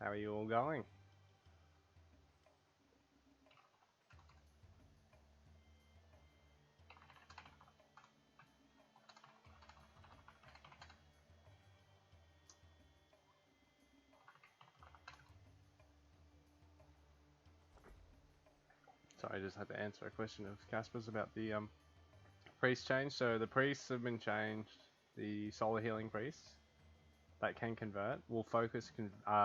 How are you all going? So I just had to answer a question of Casper's about the priest change. So the priests have been changed. The solar healing priests that can convert will focus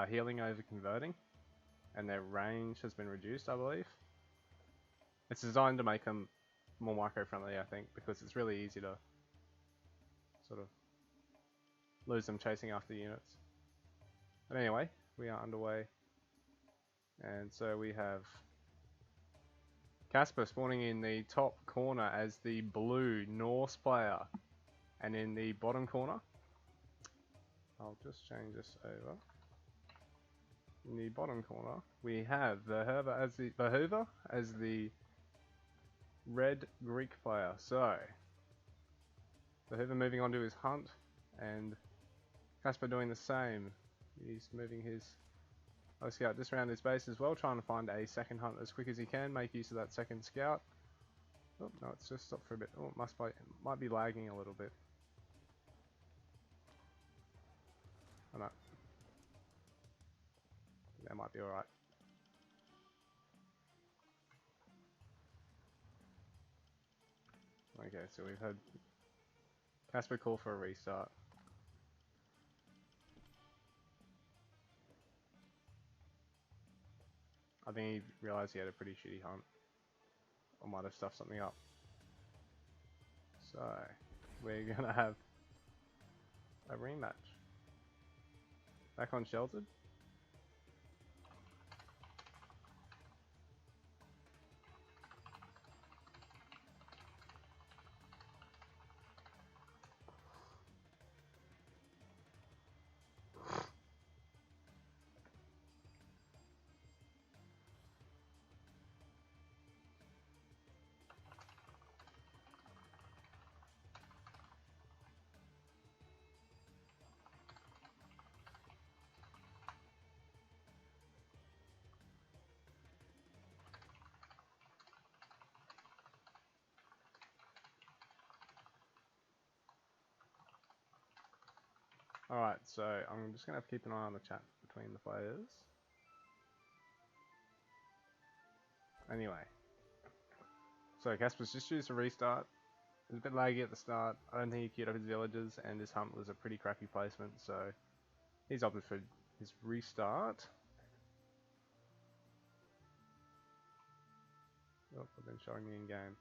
healing over converting, and their range has been reduced, I believe. It's designed to make them more micro-friendly, I think, because it's really easy to sort of lose them chasing after units. But anyway, we are underway, and so we have Casper spawning in the top corner as the blue Norse player, and in the bottom corner, I'll just change this over. In the bottom corner, we have Behover as the red Greek player. So Behover moving on to his hunt, and Casper doing the same. He's moving his scout just around his base as well, trying to find a second hunt as quick as he can, make use of that second scout. Oh no, it's just stopped for a bit. Oh, it might be lagging a little bit. Oh no. That might be alright. Okay, so we've had Casper call for a restart. I think he realised he had a pretty shitty hunt. Or might have stuffed something up. So, we're gonna have a rematch. Back on Sheltered. Alright, so I'm just gonna have to keep an eye on the chat between the players. Anyway. So Casper's just used a restart. It was a bit laggy at the start. I don't think he queued up his villagers, and his hunt was a pretty crappy placement, so he's opted for his restart. Oh, I've been showing me in game.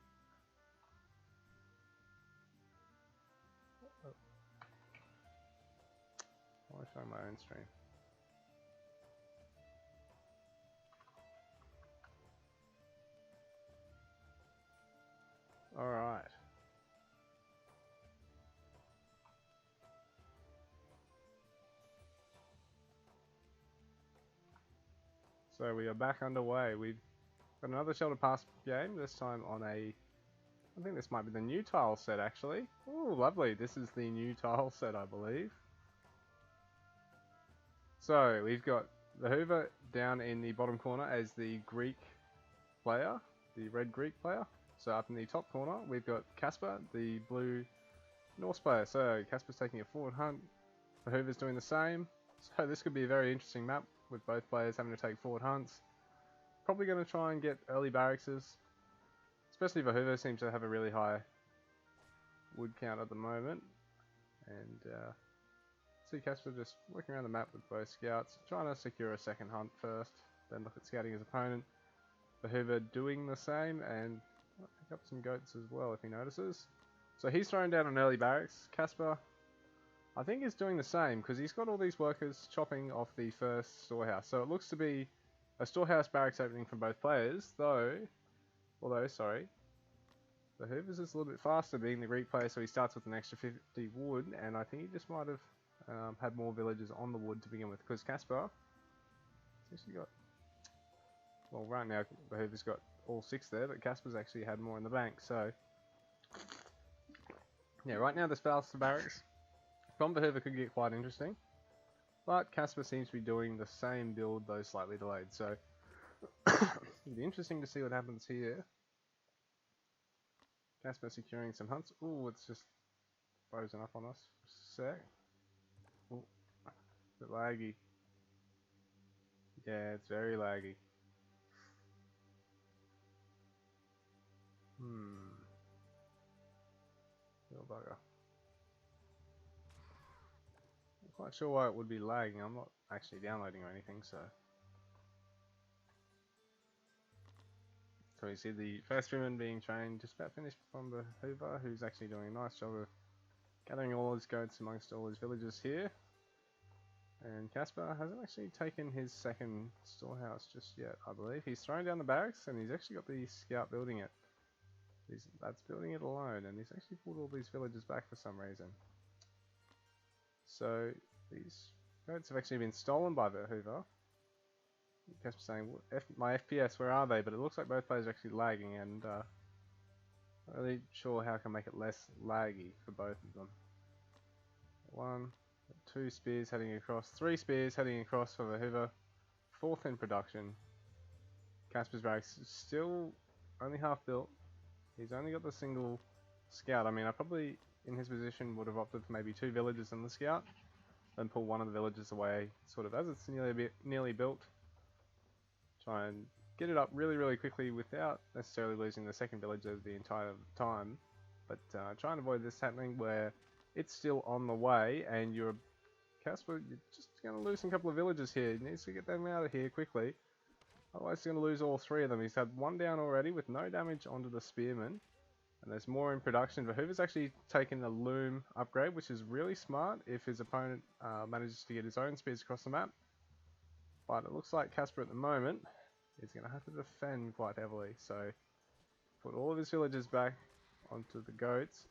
Oh. Why am I showing my own stream? Alright. So we are back underway. We've got another Shelter Pass game, this time on a... I think this might be the new tile set actually. Ooh, lovely. This is the new tile set, I believe. So we've got the Hoover down in the bottom corner as the Greek player, the red Greek player. So up in the top corner, we've got Casper, the blue Norse player. So Casper's taking a forward hunt. The Hoover's doing the same. So this could be a very interesting map with both players having to take forward hunts. Probably going to try and get early barracks, especially if Hoover seems to have a really high wood count at the moment. And see Casper just working around the map with both scouts, trying to secure a second hunt first, then look at scouting his opponent. Hoover doing the same, and might pick up some goats as well if he notices. So he's throwing down an early barracks. Casper, I think, is doing the same because he's got all these workers chopping off the first storehouse. So it looks to be a storehouse barracks opening from both players, although, sorry, the Hoovers is a little bit faster being the Greek player, so he starts with an extra 50 wood, and I think he just might have had more villagers on the wood to begin with, because Casper has actually got, well, right now the Hoover's got all 6 there, but Casper's actually had more in the bank, so yeah, right now this faster barracks from Behover could get quite interesting. But Casper seems to be doing the same build, though slightly delayed, so it'll be interesting to see what happens here. Casper securing some hunts. Ooh, it's just frozen up on us for a sec. Ooh, a bit laggy. Yeah, it's very laggy. Little bugger. Not quite sure why it would be lagging. I'm not actually downloading or anything, so. So you see the first women being trained just about finished from the Hoover, who's actually doing a nice job of gathering all his goats amongst all his villagers here. And Casper hasn't actually taken his second storehouse just yet, I believe. He's thrown down the barracks and he's actually got the scout building it. That's building it alone, and he's actually pulled all these villagers back for some reason. So these goats have actually been stolen by the Hoover. Casper saying, my FPS, where are they? But it looks like both players are actually lagging, and not really sure how I can make it less laggy for both of them. 1, 2 spears heading across, 3 spears heading across for the Hoover. 4th in production. Casper's barracks is still only half built. He's only got the single scout. I mean, I probably, in his position, would have opted for maybe 2 villagers and the scout, then pull one of the villagers away, sort of as it's nearly built. Try and get it up really quickly without necessarily losing the second villager the entire time. But try and avoid this happening where it's still on the way and you're Casper, you're just going to lose a couple of villagers here. He needs to get them out of here quickly. Otherwise he's going to lose all 3 of them. He's had 1 down already with no damage onto the spearman. And there's more in production. But Hoover's actually taken the loom upgrade, which is really smart if his opponent manages to get his own spears across the map. But it looks like Casper at the moment is going to have to defend quite heavily. So put all of his villagers back onto the goats.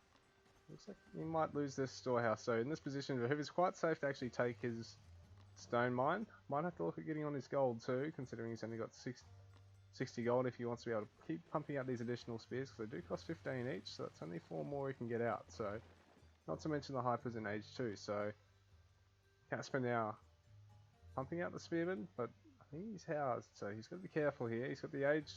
Looks like he might lose this storehouse. So in this position, Hoover's quite safe to actually take his stone mine. Might have to look at getting on his gold too, considering he's only got 60 gold if he wants to be able to keep pumping out these additional spears, because they do cost 15 each, so that's only 4 more he can get out. So, not to mention the hypers in age 2. So, Casper now pumping out the spearmen, but I think he's housed, so he's got to be careful here. He's got the age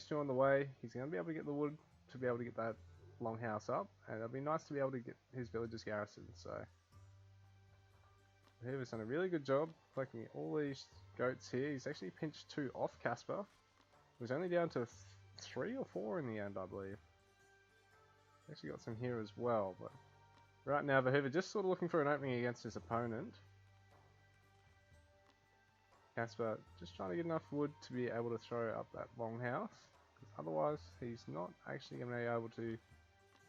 2 on the way. He's going to be able to get the wood to be able to get that longhouse up, and it'll be nice to be able to get his villagers garrisoned. So, Hoover's done a really good job collecting all these goats here. He's actually pinched 2 off Casper. He was only down to 3 or 4 in the end, I believe. Actually got some here as well, but right now the Hoover just sort of looking for an opening against his opponent. Casper just trying to get enough wood to be able to throw up that longhouse. Otherwise, he's not actually going to be able to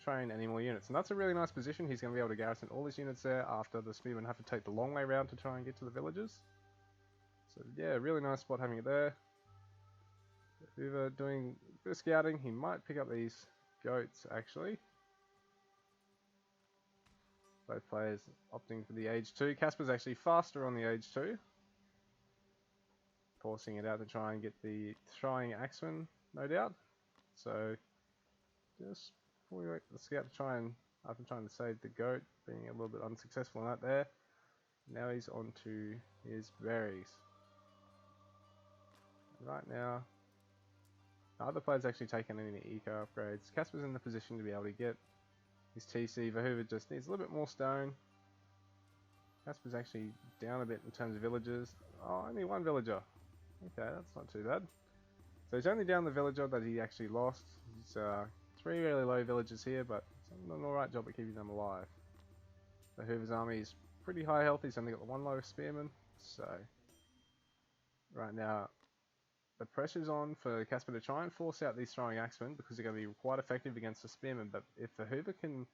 train any more units. And that's a really nice position. He's going to be able to garrison all his units there after the spearmen have to take the long way around to try and get to the villages. So yeah, really nice spot having it there. Hoover doing a bit of scouting. He might pick up these goats actually. Both players opting for the age 2. Casper's actually faster on the age 2. Forcing it out to try and get the throwing axeman, no doubt. So just before we wait for the scout to try and, after trying to save the goat, being a little bit unsuccessful in that there, now he's on to his berries. Right now, the other player's actually taken any eco upgrades. Casper's in the position to be able to get his TC. Hoover just needs a little bit more stone. Casper's actually down a bit in terms of villagers. Oh, only 1 villager. Okay, that's not too bad. So he's only down the villager that he actually lost. He's 3 really low villagers here, but he's done an alright job at keeping them alive. So Hoover's army is pretty high health. He's only got the 1 low spearman. So right now, the pressure's on for Casper to try and force out these throwing axemen, because they're going to be quite effective against the spearmen. But if the Hoover can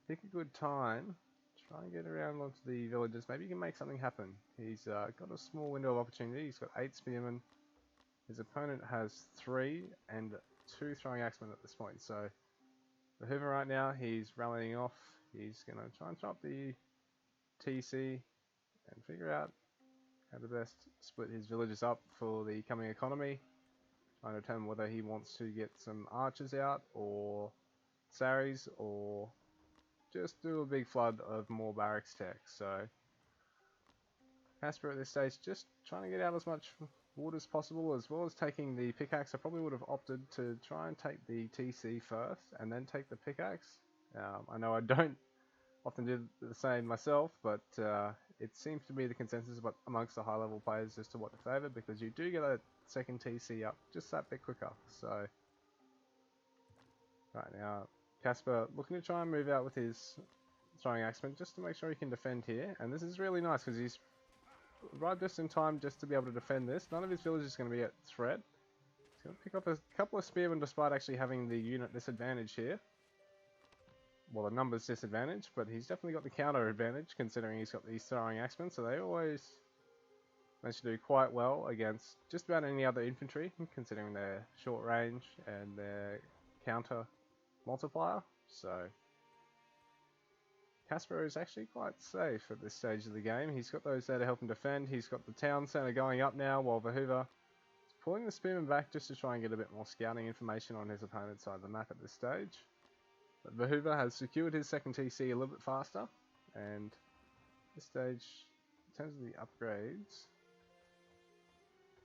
pick a good time, try and get around onto the villagers, maybe he can make something happen. He's got a small window of opportunity. He's got 8 spearmen. His opponent has 3 and 2 throwing axemen at this point. So the Hoover right now, he's rallying off. He's going to try and throw up the TC and figure out how to best split his villagers up for the coming economy. Trying to determine whether he wants to get some archers out, or saris, or just do a big flood of more barracks tech. So Casper at this stage just trying to get out as much wood as possible, as well as taking the pickaxe. I probably would have opted to try and take the TC first and then take the pickaxe. I know I don't often do the same myself, but it seems to be the consensus amongst the high level players as to what to favour, because you do get a second TC up just that bit quicker. So right now Casper looking to try and move out with his throwing axeman just to make sure he can defend here, and this is really nice because he's arrived just in time just to be able to defend this. None of his villagers is going to be at threat. He's going to pick up a couple of spearmen despite actually having the unit disadvantage here. Well, the numbers disadvantage, but he's definitely got the counter advantage considering he's got these throwing axemen, so they always manage to do quite well against just about any other infantry, considering their short range and their counter multiplier. So Casper is actually quite safe at this stage of the game. He's got those there to help him defend. He's got the town centre going up now, while Vahuva is pulling the spearmen back just to try and get a bit more scouting information on his opponent's side of the map at this stage. But Vahuva has secured his second TC a little bit faster, and at this stage, in terms of the upgrades,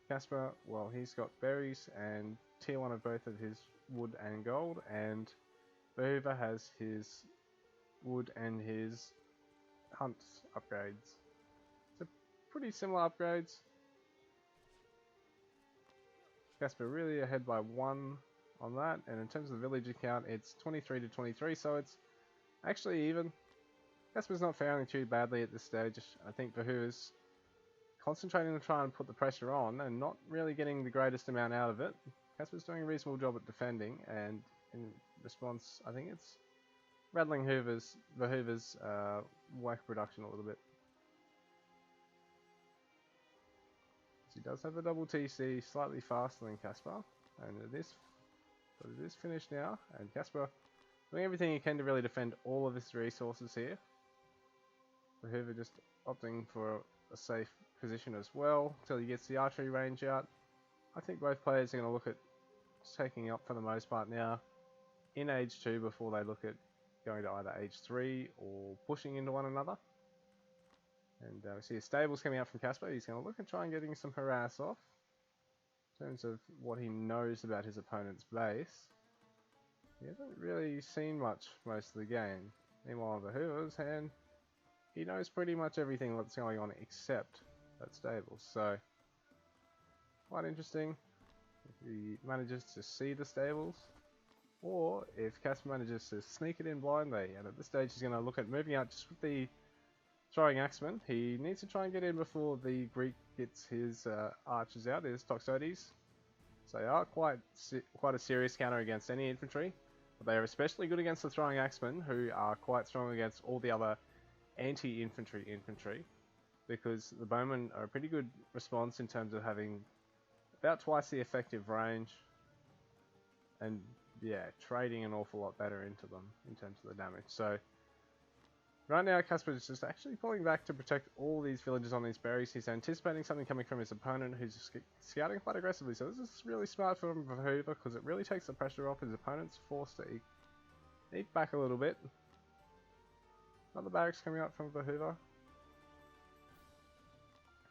Casper, well, he's got berries and tier 1 of both of his wood and gold, and Vahuva has his wood and his hunt upgrades. So pretty similar upgrades. Casper really ahead by 1 on that, and in terms of the villager count, it's 23 to 23, so it's actually even. Casper's not faring too badly at this stage. I think Vahuva's concentrating to try and put the pressure on and not really getting the greatest amount out of it. Casper's doing a reasonable job at defending, and in response, I think it's rattling Vahuva's work production a little bit. He does have a double TC, slightly faster than Casper, and it is finished now, and Casper doing everything he can to really defend all of his resources here. Vahuva just opting for a safe position as well until he gets the archery range out. I think both players are going to look at taking up for the most part now in Age 2 before they look at going to either Age 3 or pushing into one another. And we see his stables coming out from Casper. He's going to look at try and getting some harass off. In terms of what he knows about his opponent's base, he hasn't really seen much most of the game. Meanwhile, on Vahuva's hand, he knows pretty much everything that's going on except that stable. So, quite interesting if he manages to see the stables, or if Casper manages to sneak it in blindly. And at this stage, he's going to look at moving out just with the throwing axeman. He needs to try and get in before the Greek gets his archers out, his Toxotes. So they are quite a serious counter against any infantry, but they are especially good against the throwing axemen, who are quite strong against all the other anti-infantry infantry, because the bowmen are a pretty good response in terms of having about twice the effective range, and yeah, trading an awful lot better into them in terms of the damage. So right now, Casper is just actually pulling back to protect all these villages on these berries. He's anticipating something coming from his opponent, who's scouting quite aggressively. So this is really smart from Vahuva, because it really takes the pressure off. His opponent's forced to eat back a little bit. Another barracks coming up from Vahuva.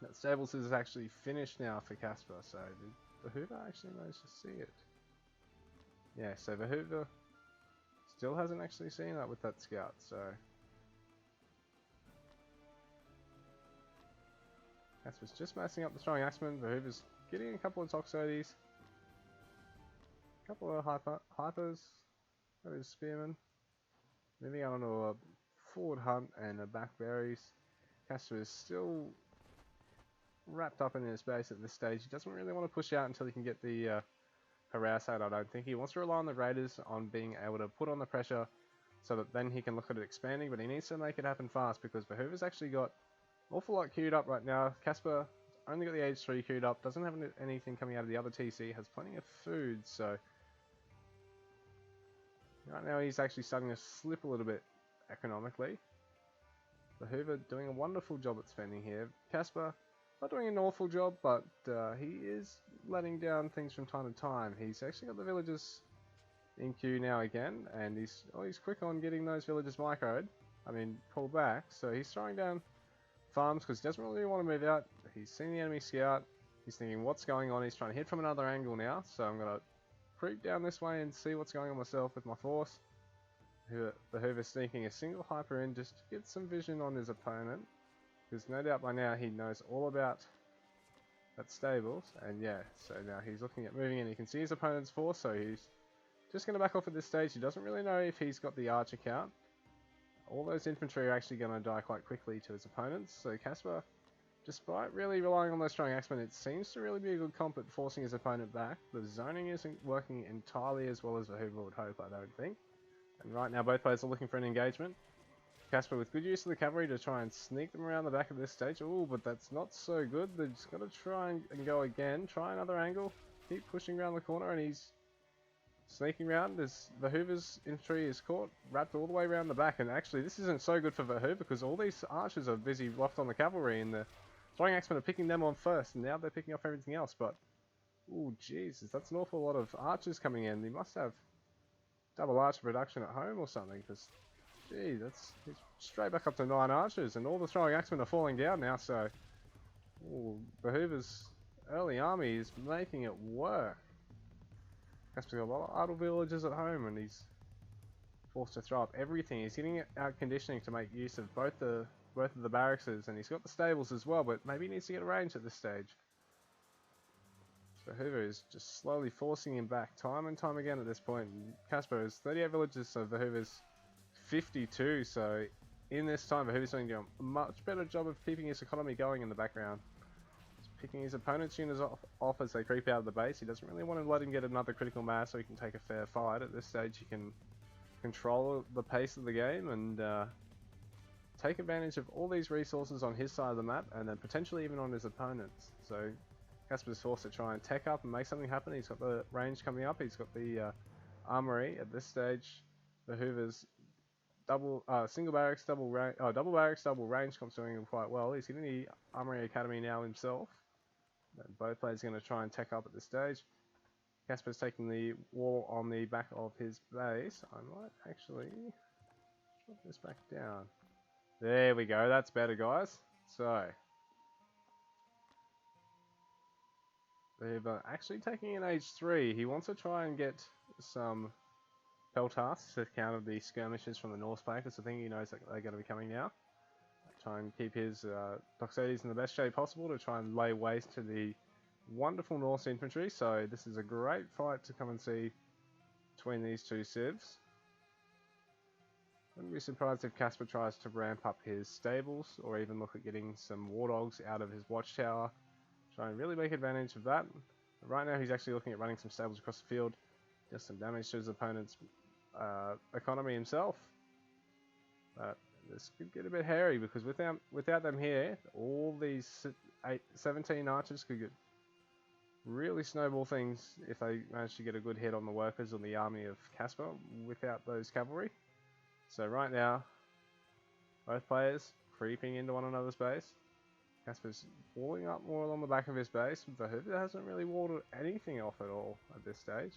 That stables is actually finished now for Casper, so did Vahuva actually manage to see it? Yeah, so Vahuva still hasn't actually seen that with that scout, so Casper's just messing up the throwing axeman. Vahuva's getting a couple of Toxotes, a couple of hypers, got his spearmen, moving on to a forward hunt and a back berries. Casper is still wrapped up in his base at this stage. He doesn't really want to push out until he can get the harass out, I don't think. He wants to rely on the raiders on being able to put on the pressure so that then he can look at it expanding, but he needs to make it happen fast, because Vahuva's actually got an awful lot queued up right now. Casper only got the Age 3 queued up, doesn't have anything coming out of the other TC, has plenty of food, so right now he's actually starting to slip a little bit economically. Vahuva doing a wonderful job at spending here. Casper not doing an awful job, but he is letting down things from time to time. He's actually got the villagers in queue now again, and he's quick on getting those villagers microed. I mean, pulled back. So he's throwing down farms because he doesn't really want to move out. He's seen the enemy scout. He's thinking, what's going on? He's trying to hit from another angle now. So I'm going to creep down this way and see what's going on myself with my force. The Hoover's sneaking a single hyper in just to get some vision on his opponent. Because no doubt by now he knows all about that stables. And yeah, so now he's looking at moving in. He can see his opponent's force, so he's just going to back off at this stage. He doesn't really know if he's got the archer count. All those infantry are actually going to die quite quickly to his opponents. So Caspar, despite really relying on those strong axemen, it seems to really be a good comp at forcing his opponent back. The zoning isn't working entirely as well as the Hoover would hope, I don't think. And right now both players are looking for an engagement. Caspar with good use of the cavalry to try and sneak them around the back of this stage. Ooh, but that's not so good. They've just got to try and go again. Try another angle. Keep pushing around the corner and he's sneaking around. The Hoover's infantry is caught, wrapped all the way around the back. And actually this isn't so good for the Hoover because all these archers are busy locked on the cavalry and the throwing axemen are picking them on first. And now they're picking off everything else. But, ooh, Jesus, that's an awful lot of archers coming in. They must have double archer production at home or something because, gee, that's straight back up to 9 archers and all the throwing axemen are falling down now, so ooh, the Hoover's early army is making it work. Casper's got a lot of idle villagers at home and he's forced to throw up everything. He's getting out conditioning to make use of both of the barracks and he's got the stables as well, but maybe he needs to get a range at this stage. Hoover is just slowly forcing him back time and time again at this point. Caspar has 38 villages, so Hoover's 52, so in this time Hoover's doing a much better job of keeping his economy going in the background. He's picking his opponent's units off as they creep out of the base. He doesn't really want to let him get another critical mass so he can take a fair fight. At this stage he can control the pace of the game and take advantage of all these resources on his side of the map and then potentially even on his opponent's. So Casper's forced to try and tech up and make something happen. He's got the range coming up. He's got the armory. At this stage, the Hoover's single barracks, double barracks, double range comp's doing quite well. He's hitting the armory academy now himself. And both players are going to try and tech up at this stage. Casper's taking the wall on the back of his base. I might actually drop this back down. There we go. That's better, guys. So they're actually taking an age 3. He wants to try and get some peltasts to counter the skirmishes from the Norse flank. That's the thing he knows that they're going to be coming now. Try and keep his Toxotes in the best shape possible to try and lay waste to the wonderful Norse infantry. So this is a great fight to come and see between these two civs. Wouldn't be surprised if Caspar tries to ramp up his stables or even look at getting some war dogs out of his watchtower. Try and really make advantage of that. Right now he's actually looking at running some stables across the field. Just some damage to his opponent's economy himself. But this could get a bit hairy because without them here, all these 17 archers could get really snowball things if they manage to get a good hit on the workers on the army of Caspar without those cavalry. So right now, both players creeping into one another's base. Casper's walling up more along the back of his base. The Hoover hasn't really walled anything off at all at this stage.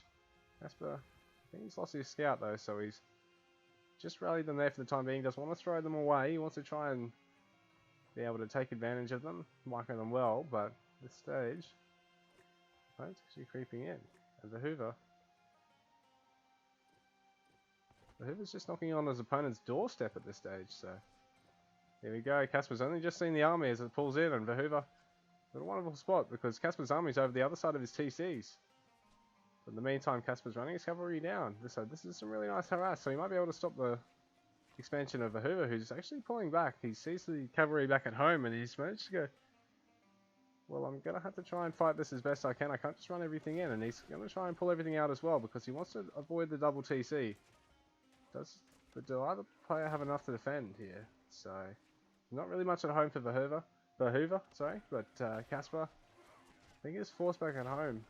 Caspar, I think he's lost his scout though, so he's just rallied them there for the time being. Doesn't want to throw them away. He wants to try and be able to take advantage of them, marking them well, but at this stage, opponent's actually creeping in. And the Hoover's just knocking on his opponent's doorstep at this stage, so here we go. Casper's only just seen the army as it pulls in, and the Hoover got a wonderful spot because Casper's army's over the other side of his TCs. But in the meantime, Casper's running his cavalry down. So this is some really nice harass, so he might be able to stop the expansion of the Hoover, who's actually pulling back. He sees the cavalry back at home, and he's managed to go, well, I'm going to have to try and fight this as best I can. I can't just run everything in, and he's going to try and pull everything out as well because he wants to avoid the double TC. Does either player have enough to defend here? So not really much at home for the Hoover, but Caspar, I think his force back at home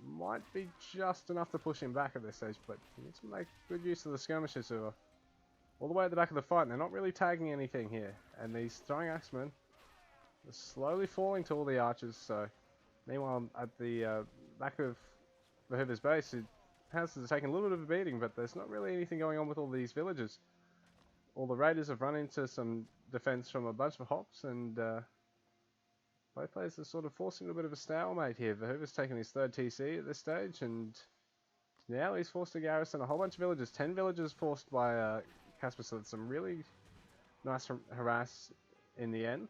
might be just enough to push him back at this stage, but he needs to make good use of the skirmishers who are all the way at the back of the fight, and they're not really tagging anything here. And these throwing axemen are slowly falling to all the archers, so meanwhile at the back of the Hoover's base, it has taken a little bit of a beating, but there's not really anything going on with all these villagers. all the raiders have run into some defense from a bunch of hops, and both players are sort of forcing a bit of a stalemate here. Verhoeven's taken his third TC at this stage, and now he's forced to garrison a whole bunch of villages. 10 villages forced by Casper, so it's some really nice harass in the end.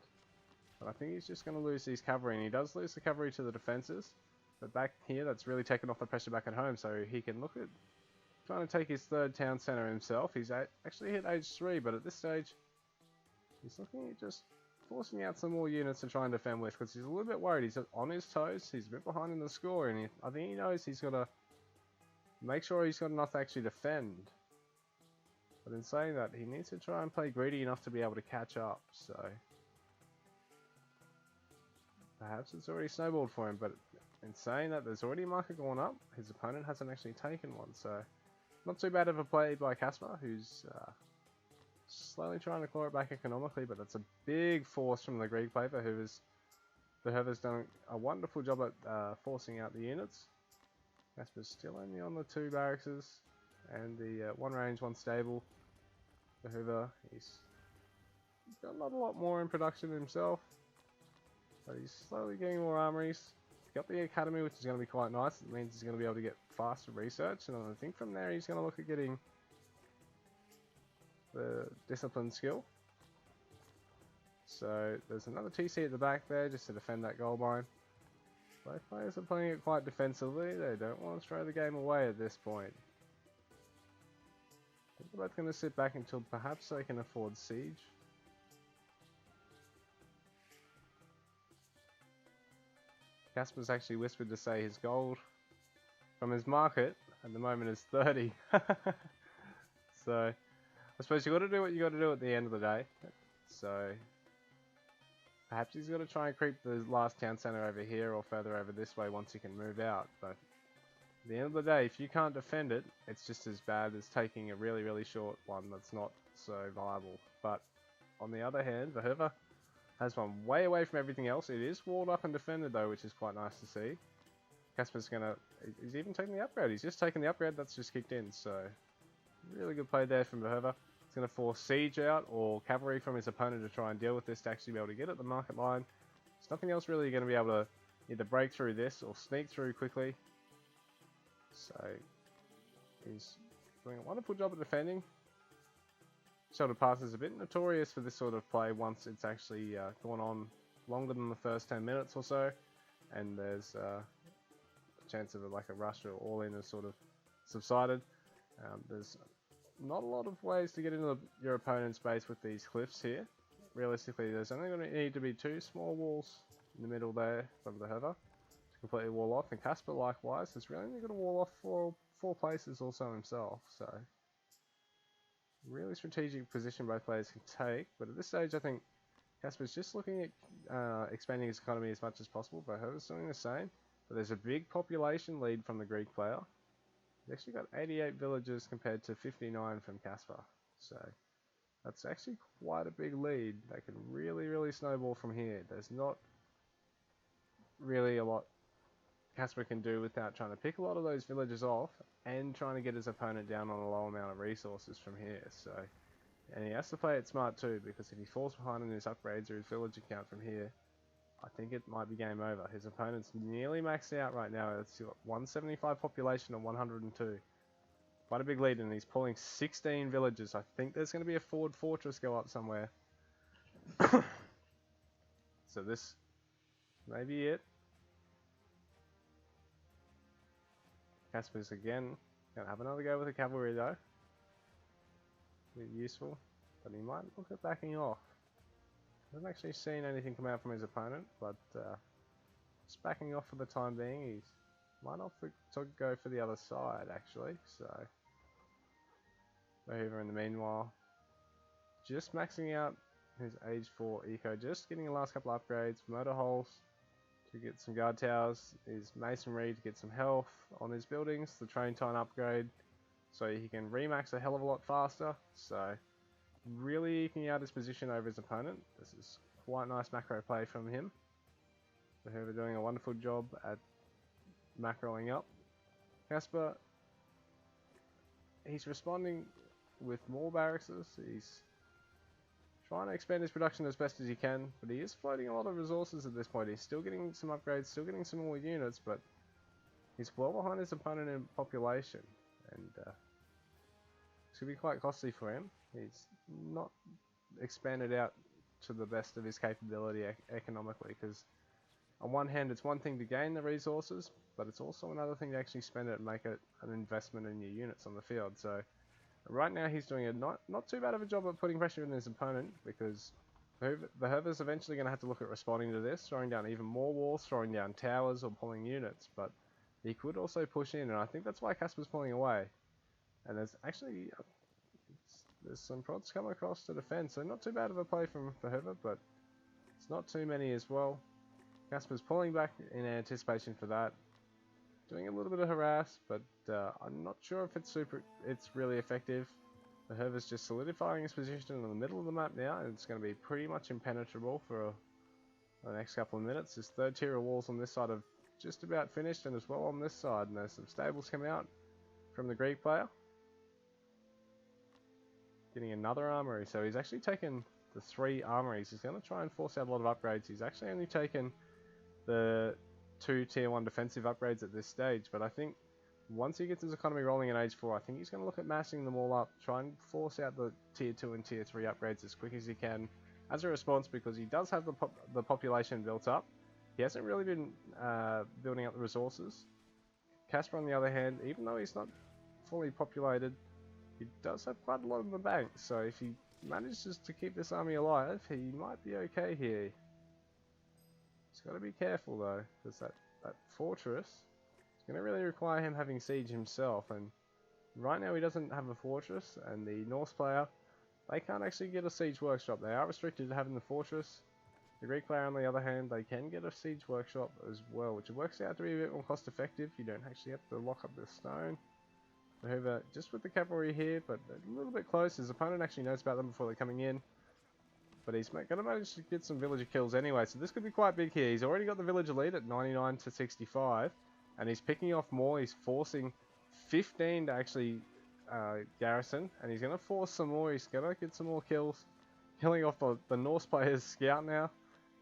But I think he's just going to lose these cavalry, and he does lose the cavalry to the defences. But back here, that's really taken off the pressure back at home, so he can look at trying to take his third town centre himself. He's actually hit age 3, but at this stage, he's looking at just forcing out some more units to try and defend with, because he's a little bit worried. He's on his toes, he's a bit behind in the score, and I think he knows he's got to make sure he's got enough to actually defend. But in saying that, he needs to try and play greedy enough to be able to catch up, so perhaps it's already snowballed for him, but in saying that, there's already a marker going up. His opponent hasn't actually taken one, so not too bad of a play by Casper, who's slowly trying to claw it back economically, but that's a big force from the Greek player. Verhoeven's done a wonderful job at forcing out the units. Casper's still only on the 2 barracks and the 1 range, 1 stable. Verhoeven, he's got not a lot more in production himself, but he's slowly getting more armories. He's got the academy, which is going to be quite nice. It means he's going to be able to get faster research, and I think from there he's going to look at getting the discipline skill. So there's another TC at the back there just to defend that gold mine. Both players are playing it quite defensively. They don't want to throw the game away at this point. I think they're both going to sit back until perhaps they can afford siege. Casper's actually whispered to say his gold from his market at the moment is 30. So I suppose you got to do what you got to do at the end of the day. So perhaps he's got to try and creep the last town centre over here or further over this way once he can move out. But at the end of the day, if you can't defend it, it's just as bad as taking a really, really short one that's not so viable. But on the other hand, Verhoeven has one way away from everything else. It is walled up and defended though, which is quite nice to see. Casper's gonna, he's even taking the upgrade. He's just taken the upgrade that's just kicked in. So really good play there from Verhoeven. He's going to force siege out or cavalry from his opponent to try and deal with this to actually be able to get at the market line. There's nothing else really going to be able to either break through this or sneak through quickly. So he's doing a wonderful job at defending. Sheltered Pass is a bit notorious for this sort of play once it's actually gone on longer than the first 10 minutes or so, and there's a chance of like a rush or all-in has sort of subsided. There's not a lot of ways to get into your opponent's base with these cliffs here. Realistically, there's only going to need to be 2 small walls in the middle there from the Verhoeven to completely wall off, and Casper likewise has really only got to wall off 4 places also himself, so really strategic position both players can take. But at this stage I think Casper's just looking at expanding his economy as much as possible. Verhoeven's doing the same, but there's a big population lead from the Greek player. He's actually got 88 villages compared to 59 from Casper, so that's actually quite a big lead. They can really, really snowball from here. There's not really a lot Casper can do without trying to pick a lot of those villages off and trying to get his opponent down on a low amount of resources from here. So, and he has to play it smart too, because if he falls behind in his upgrades or his village account from here, I think it might be game over. His opponent's nearly maxed out right now. It's got 175 population and 102. Quite a big lead, and he's pulling 16 villages. I think there's going to be a forward fortress go up somewhere. So this may be it. Casper's again going to have another go with the cavalry though. Be useful, but he might look at backing off. I haven't actually seen anything come out from his opponent, but just backing off for the time being. He might not go for the other side actually, so Verhoeven in the meanwhile just maxing out his age 4 eco, just getting the last couple of upgrades, motor holes to get some guard towers, his masonry to get some health on his buildings, the train time upgrade so he can remax a hell of a lot faster, so really eking out his position over his opponent. This is quite nice macro play from him. Verhoeven doing a wonderful job at macroing up. Casper, he's responding with more barracks. He's trying to expand his production as best as he can, but he is floating a lot of resources at this point. He's still getting some upgrades, still getting some more units, but he's well behind his opponent in population, and it's going to be quite costly for him. He's not expanded out to the best of his capability economically, because on one hand it's one thing to gain the resources, but it's also another thing to actually spend it and make it an investment in your units on the field. So right now he's doing a not too bad of a job at putting pressure on his opponent, because the Herva's eventually going to have to look at responding to this, throwing down even more walls, throwing down towers, or pulling units, but he could also push in, and I think that's why Casper's pulling away. And there's actually there's some prods come across to defend, so not too bad of a play from Herva, but it's not too many as well. Casper's pulling back in anticipation for that, doing a little bit of harass, but I'm not sure if it's really effective. The Herva's just solidifying his position in the middle of the map now, and it's going to be pretty much impenetrable for the next couple of minutes. His third tier of walls on this side have just about finished, and as well on this side, and there's some stables coming out from the Greek player. Getting another armory, so he's actually taken the 3 armories. He's going to try and force out a lot of upgrades. He's actually only taken the 2 tier 1 defensive upgrades at this stage, but I think once he gets his economy rolling in Age 4, I think he's going to look at massing them all up, try and force out the tier 2 and tier 3 upgrades as quick as he can as a response, because he does have the population built up. He hasn't really been building up the resources. Casper, on the other hand, even though he's not fully populated, he does have quite a lot in the bank, so if he manages to keep this army alive, he might be okay here. He's got to be careful though, because that fortress is going to really require him having siege himself, and right now he doesn't have a fortress, and the Norse player, they can't actually get a siege workshop. They are restricted to having the fortress. The Greek player, on the other hand, they can get a siege workshop as well, which works out to be a bit more cost effective. You don't actually have to lock up the stone. However, just with the cavalry here, but a little bit close. His opponent actually knows about them before they're coming in. But he's going to manage to get some villager kills anyway, so this could be quite big here. He's already got the villager lead at 99 to 65, and he's picking off more. He's forcing 15 to actually garrison, and he's going to force some more. He's going to get some more kills. Killing off the Norse player's scout now.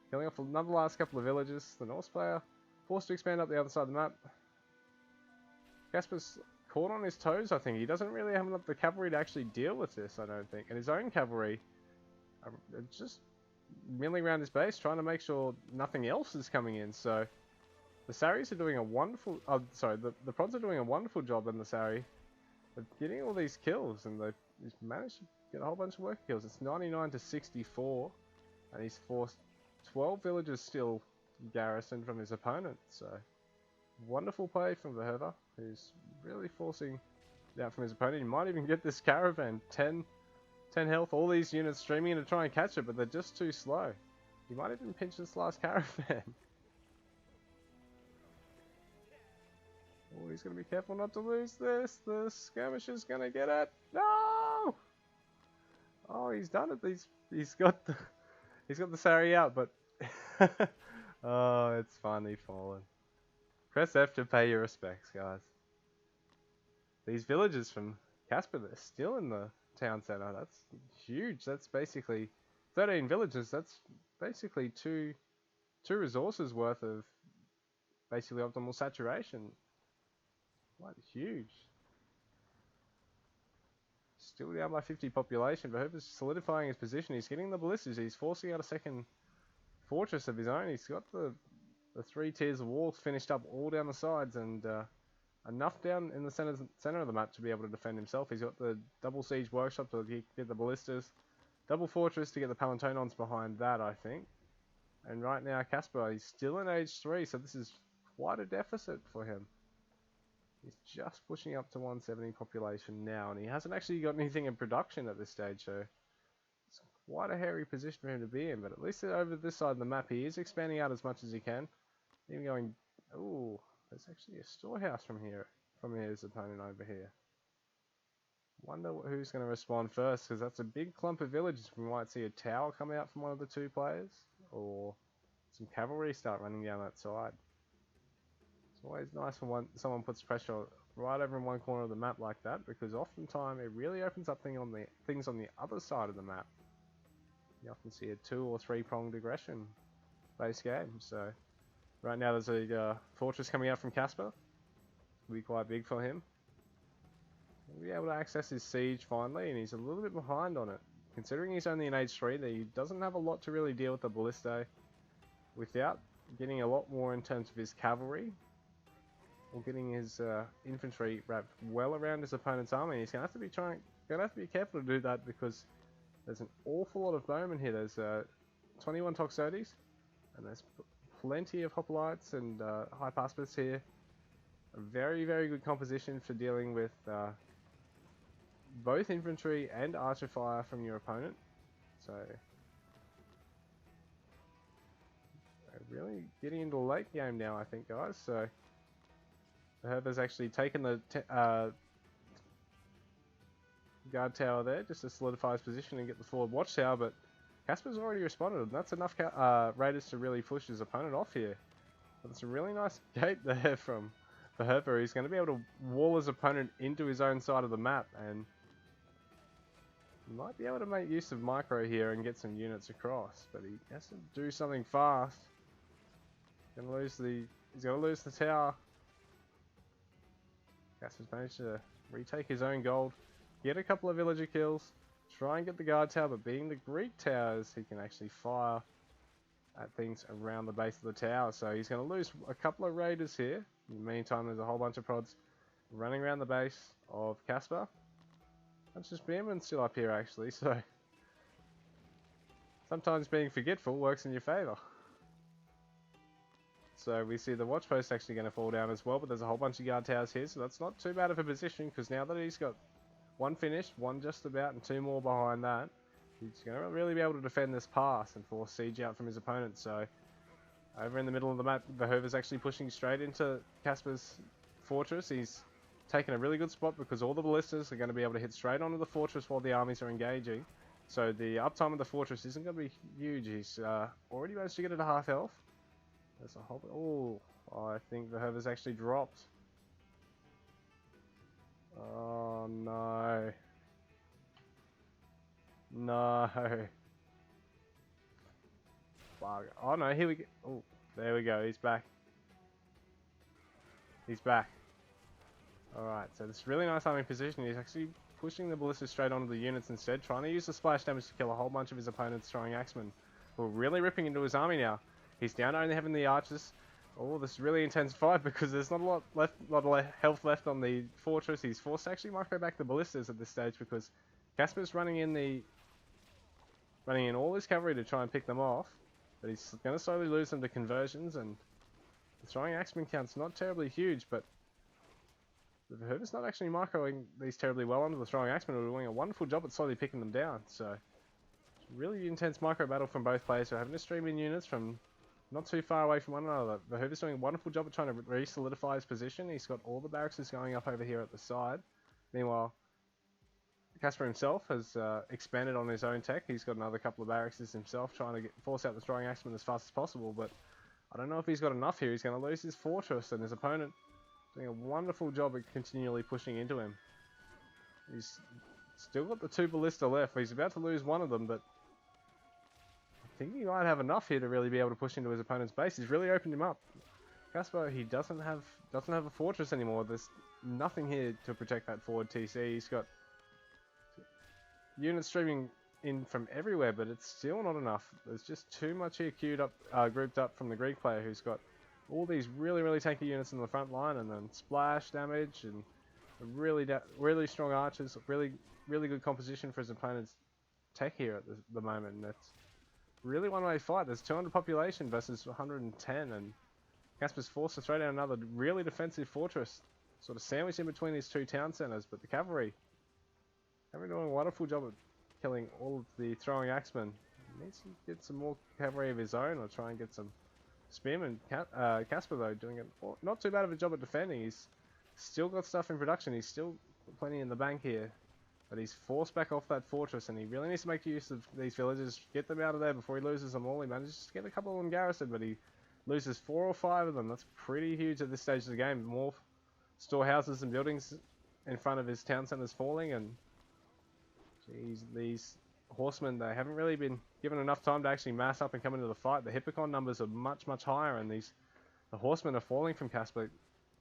Killing off another last couple of villages. The Norse player forced to expand up the other side of the map. Casper's caught on his toes, I think. He doesn't really have enough the cavalry to actually deal with this, I don't think. And his own cavalry are just milling around his base, trying to make sure nothing else is coming in. So the Saris are doing a wonderful... the prods are doing a wonderful job in the Sari of getting all these kills, and he's managed to get a whole bunch of worker kills. It's 99 to 64, and he's forced 12 villagers still garrisoned from his opponent. So wonderful play from the Herva, who's really forcing it out from his opponent. He might even get this caravan 10 health, all these units streaming in to try and catch it, but they're just too slow. He might even pinch this last caravan. Oh, he's going to be careful not to lose this. The skirmisher's going to get it. No! Oh, he's done it. He's got the Sari out, but oh, it's finally fallen. Press F to pay your respects, guys. These villagers from Casper, they're still in the town center. That's huge. That's basically 13 villages. That's basically two resources worth of basically optimal saturation. What huge. Still down by 50 population, but Herva's solidifying his position. He's getting the ballistas. He's forcing out a second fortress of his own. He's got the 3 tiers of walls finished up all down the sides, and enough down in the center of the map to be able to defend himself. He's got the double siege workshop to get the ballistas, double fortress to get the Palantonons behind that, I think. And right now, Casper, he's still in Age 3, so this is quite a deficit for him. He's just pushing up to 170 population now, and he hasn't actually got anything in production at this stage, so it's quite a hairy position for him to be in. But at least over this side of the map, he is expanding out as much as he can. Even going, ooh, there's actually a storehouse from his opponent over here. Wonder who's going to respond first, because that's a big clump of villages. We might see a tower come out from one of the 2 players, or some cavalry start running down that side. It's always nice when someone puts pressure right over in one corner of the map like that, because oftentimes it really opens up things on the other side of the map. you often see a 2 or 3 pronged aggression based game. So right now there's a fortress coming out from Casper. It'll be quite big for him. He'll be able to access his siege finally, and he's a little bit behind on it. Considering he's only in age 3, that he doesn't have a lot to really deal with the Ballistae without getting a lot more in terms of his cavalry, or getting his infantry wrapped well around his opponent's army. He's gonna have to be careful to do that because there's an awful lot of bowmen here. There's 21 Toxotes, and there's plenty of hoplites and Hypaspis here. A very, very good composition for dealing with both infantry and archer fire from your opponent. So really getting into the late game now, I think, guys. So Herber's actually taken the guard tower there just to solidify his position and get the forward watchtower, but Casper's already responded, and that's enough raiders to really push his opponent off here. But it's a really nice gate there from Herber. He's going to be able to wall his opponent into his own side of the map, and he might be able to make use of micro here and get some units across, but he has to do something fast. He's going to lose the tower. Casper's managed to retake his own gold, get a couple of villager kills, try and get the guard tower, but being the Greek towers, he can actually fire at things around the base of the tower. So he's going to lose a couple of raiders here. In the meantime, there's a whole bunch of prods running around the base of Casper. That's just Spearman still up here actually, so sometimes being forgetful works in your favour. So we see the watch post actually going to fall down as well, but there's a whole bunch of guard towers here, so that's not too bad of a position, because now that he's got one finished, one just about, and 2 more behind that, he's going to really be able to defend this pass and force siege out from his opponent. So over in the middle of the map, Behover's actually pushing straight into Casper's fortress. He's taken a really good spot because all the ballistas are going to be able to hit straight onto the fortress while the armies are engaging. So the uptime of the fortress isn't going to be huge. He's already managed to get it to half health. There's a whole... Oh, I think Behover's actually dropped. Oh no. No. Bug. Oh no, here we go. Oh, there we go. He's back. He's back. Alright, so this really nice arming position. He's actually pushing the ballista straight onto the units instead, trying to use the splash damage to kill a whole bunch of his opponent's throwing axemen, who are really ripping into his army now. He's down to only having the archers. Oh, this is really intense fight because there's not a lot of health left on the fortress. He's forced to actually micro back the ballistas at this stage because Casper's running in all his cavalry to try and pick them off, but he's going to slowly lose them to conversions, and the throwing axeman count's not terribly huge, but the Herber's not actually microing these terribly well onto the throwing axemen. We're doing a wonderful job at slowly picking them down. So really intense micro battle from both players. We're having to stream in units from not too far away from one another. The Herber's doing a wonderful job at trying to re-solidify his position. He's got all the barracks going up over here at the side. Meanwhile, Casper himself has expanded on his own tech. He's got another couple of barracks himself, trying to force out the throwing axemen as fast as possible, but I don't know if he's got enough here. He's going to lose his fortress, and his opponent doing a wonderful job at continually pushing into him. He's still got the 2 ballista left. He's about to lose one of them, but I think he might have enough here to really be able to push into his opponent's base. He's really opened him up. Casper, he doesn't have a fortress anymore. There's nothing here to protect that forward TC. He's got units streaming in from everywhere, but it's still not enough. There's just too much here grouped up from the Greek player, who's got all these really tanky units in the front line, and then splash damage and really strong archers. Really good composition for his opponent's tech here at the moment. And it's really one-way fight. There's 200 population versus 110, and Casper's forced to throw down another really defensive fortress, sort of sandwiched in between these 2 town centers. But the cavalry doing a wonderful job of killing all of the throwing axemen. He needs to get some more cavalry of his own, or try and get some spearmen. Casper though doing not too bad of a job at defending. He's still got stuff in production. He's still got plenty in the bank here, but he's forced back off that fortress, and he really needs to make use of these villagers, get them out of there before he loses them all. He manages to get a couple of them garrisoned, but he loses 4 or 5 of them. That's pretty huge at this stage of the game. More storehouses and buildings in front of his town centers falling, and geez, these horsemen, they haven't really been given enough time to actually mass up and come into the fight. The Hippocon numbers are much, much higher, and the horsemen are falling from Casper.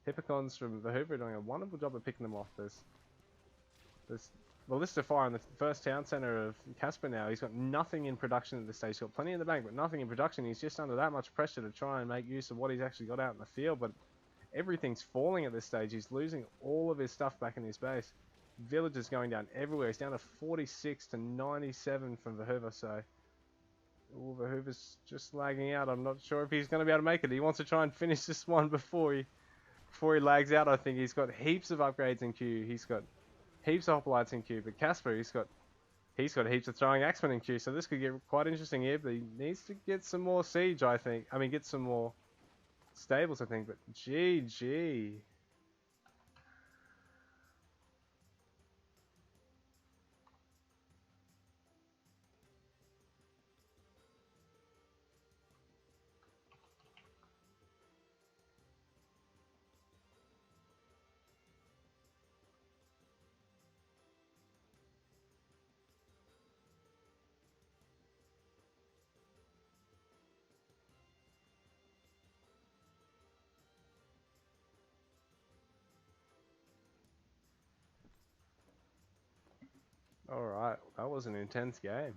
Hippocons from the Hoover are doing a wonderful job of picking them off. There's Ballista Fire in the first town centre of Casper now. He's got nothing in production at this stage. He's got plenty in the bank, but nothing in production. He's just under that much pressure to try and make use of what he's actually got out in the field, but everything's falling at this stage. He's losing all of his stuff back in his base. Villagers going down everywhere. He's down to 46 to 97 from Verhoeven, so Verhoeven's just lagging out. I'm not sure if he's going to be able to make it. He wants to try and finish this one before he lags out. I think he's got heaps of upgrades in queue. He's got heaps of hoplites in queue, but Casper, he's got heaps of throwing axemen in queue, so this could get quite interesting here, but he needs to get some more siege, I think. I mean, get some more stables, I think, but GG. Alright, that was an intense game.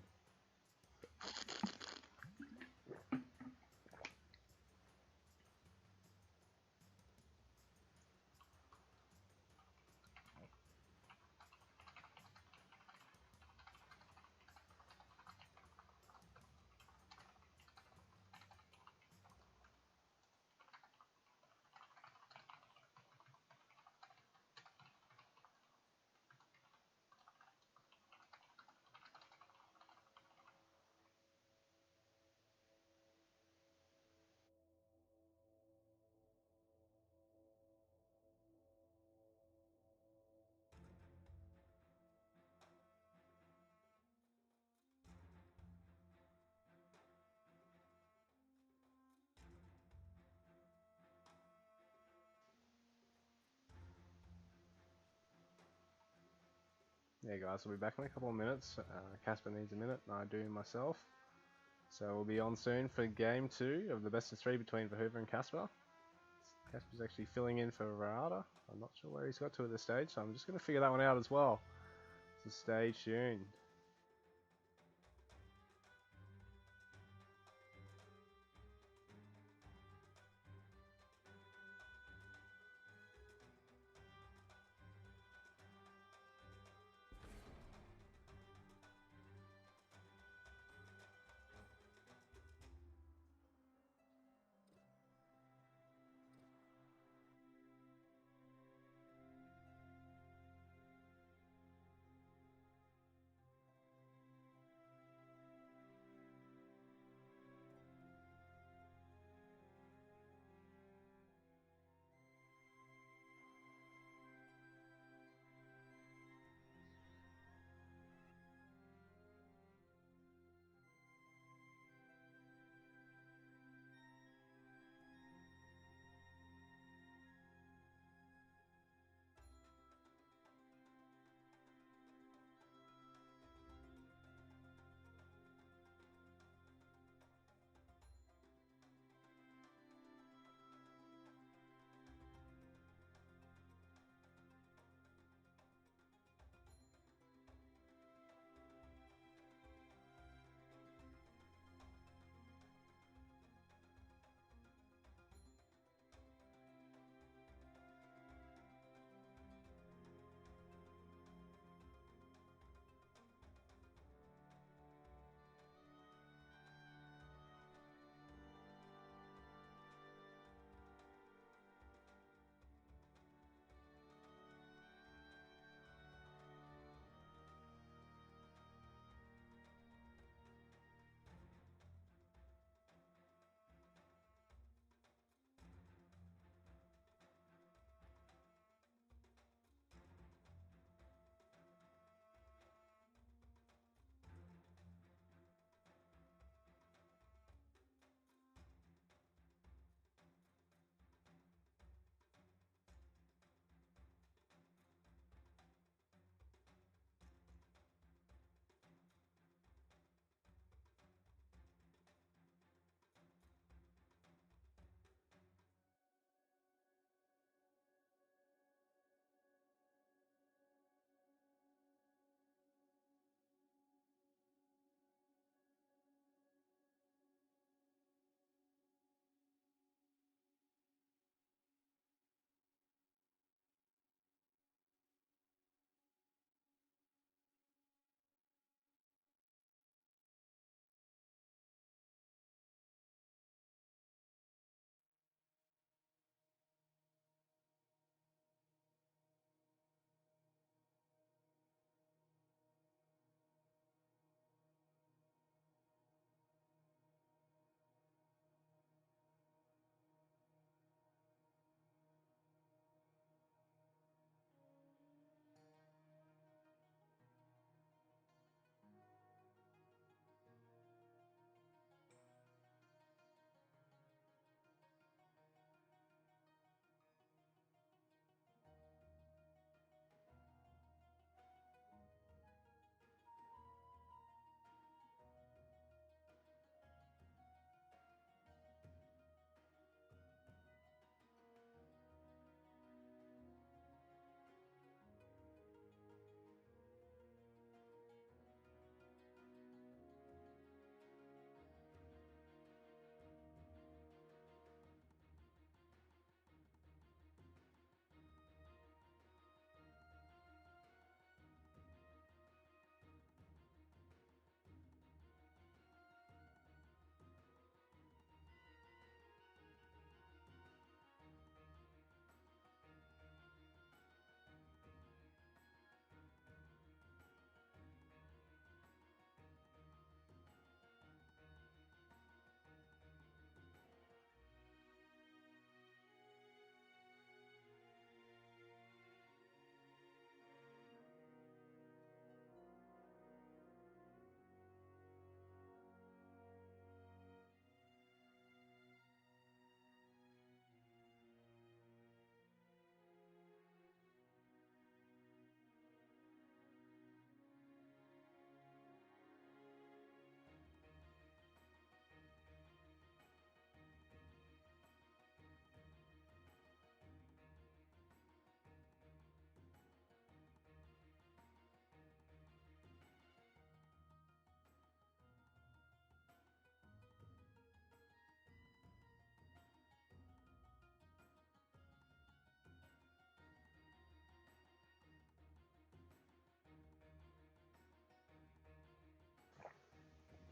Yeah guys, we'll be back in a couple of minutes. Casper needs a minute, and I do myself. So we'll be on soon for game 2 of the best of 3 between Verhoeven and Casper. Casper's actually filling in for Rada. I'm not sure where he's got to at this stage, so I'm just going to figure that one out as well. So stay tuned.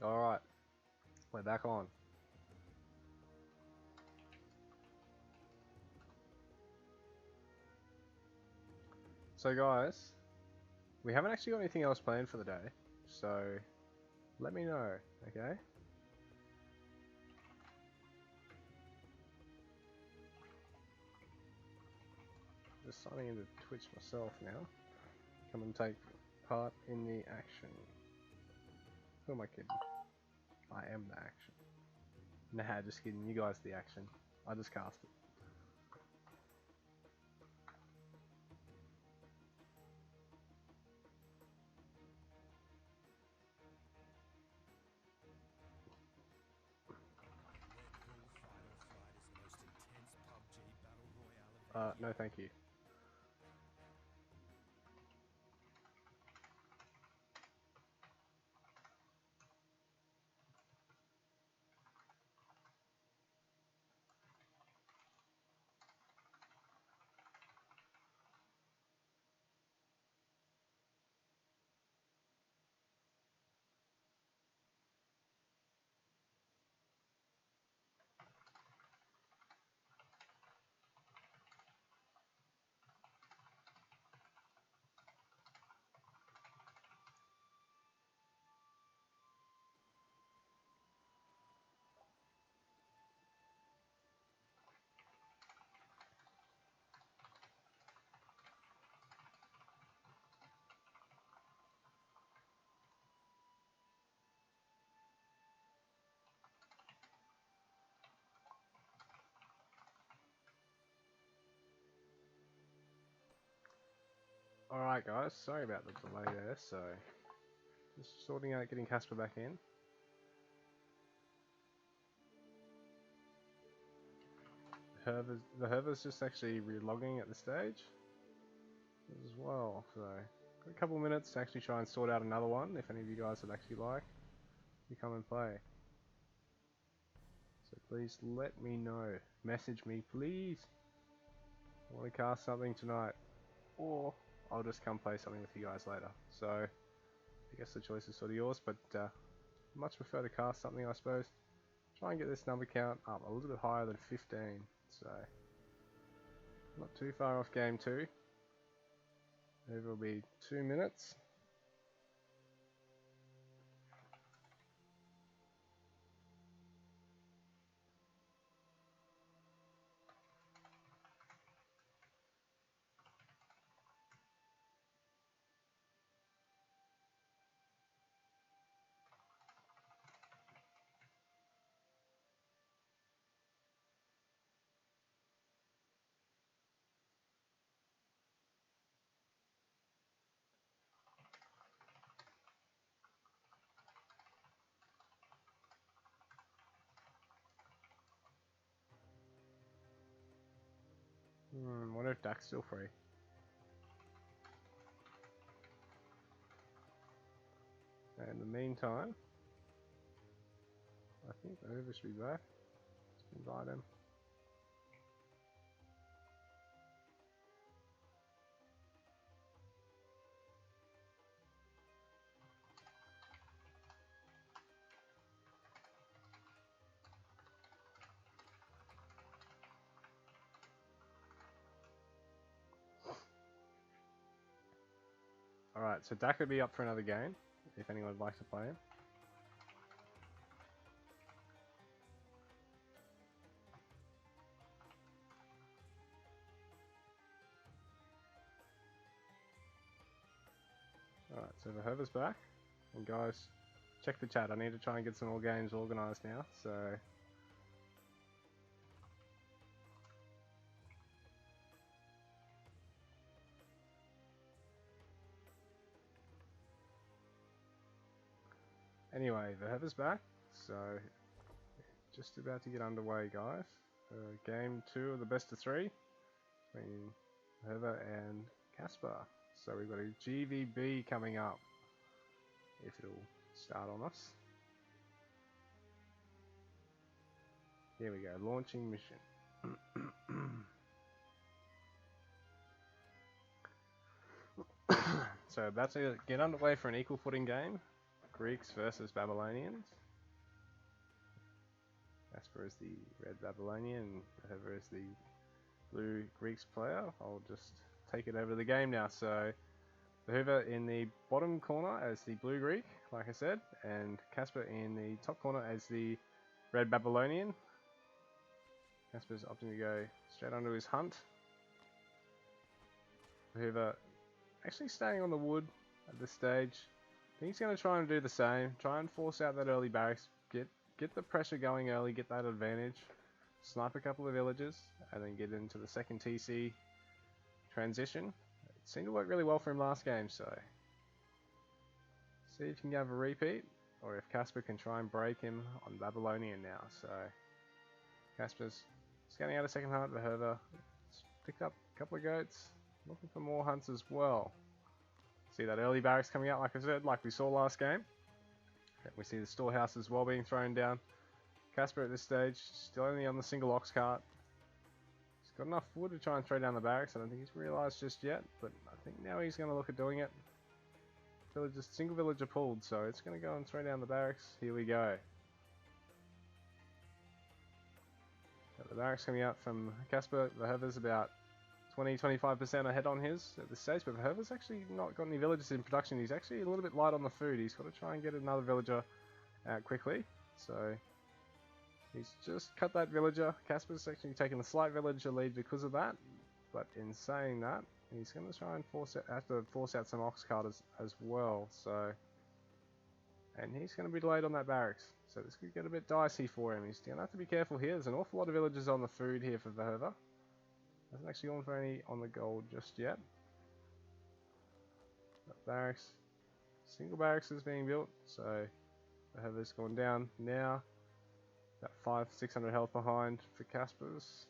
Alright, we're back on. So guys, we haven't actually got anything else planned for the day, so let me know, okay? Just signing into Twitch myself now. Come and take part in the action. Who am I kidding? I am the action. Nah, just kidding. You guys the action. I just cast it. No thank you. Alright guys, sorry about the delay there, so just sorting out getting Casper back in. The Herver's just actually relogging at this stage as well, so got a couple minutes to actually try and sort out another one if any of you guys would actually like to come and play. So please let me know. Message me please. I want to cast something tonight, or I'll just come play something with you guys later. So I guess the choice is sort of yours, but much prefer to cast something, I suppose. Try and get this number count up a little bit higher than 15, so not too far off game 2. It will be 2 minutes. Wonder if Dak's still free. In the meantime, I think the Hoover should be back. Let's invite him. Alright, so Dak would be up for another game, if anyone would like to play him. Alright, so the Hoover's back. And guys, check the chat. I need to try and get some more games organised now, so... Anyway, the Hoover's back, so just about to get underway, guys. Game 2 of the best of 3 between Hoover and Casper. So we've got a GVB coming up, if it'll start on us. Here we go, launching mission. So about to get underway for an equal footing game. Greeks versus Babylonians. Casper is the red Babylonian, whoever is the blue Greeks player. I'll just take it over to the game now. So Hoover in the bottom corner as the blue Greek, like I said, and Casper in the top corner as the red Babylonian. Casper's opting to go straight onto his hunt. Hoover actually staying on the wood at this stage. I think he's going to try and do the same. Try and force out that early barracks. Get the pressure going early, get that advantage. Snipe a couple of villagers, and then get into the second TC transition. It seemed to work really well for him last game, so see if he can have a repeat, or if Casper can try and break him on Babylonian now. So Casper's scanning out a second hunt. The Herver picked up a couple of goats, looking for more hunts as well. See that early barracks coming out, like I said, like we saw last game. We see the storehouse as well being thrown down. Casper at this stage, still only on the single ox cart. He's got enough wood to try and throw down the barracks. I don't think he's realised just yet, but I think now he's going to look at doing it. Single villager pulled, so it's going to go and throw down the barracks. Here we go. Got the barracks coming out from Casper. The Herver's about 20-25% ahead on his at this stage, but Herver's actually not got any villagers in production. He's actually a little bit light on the food. He's got to try and get another villager out quickly. So he's just cut that villager. Casper's actually taking the slight villager lead because of that, but in saying that, he's going to try and have to force out some ox cart as well. So, and he's going to be delayed on that barracks. So this could get a bit dicey for him. He's going to have to be careful here. There's an awful lot of villagers on the food here for the Herver. Hasn't actually gone for any on the gold just yet. That barracks, single barracks is being built, so the Herver's gone down now. About 500-600 health behind for Casper's.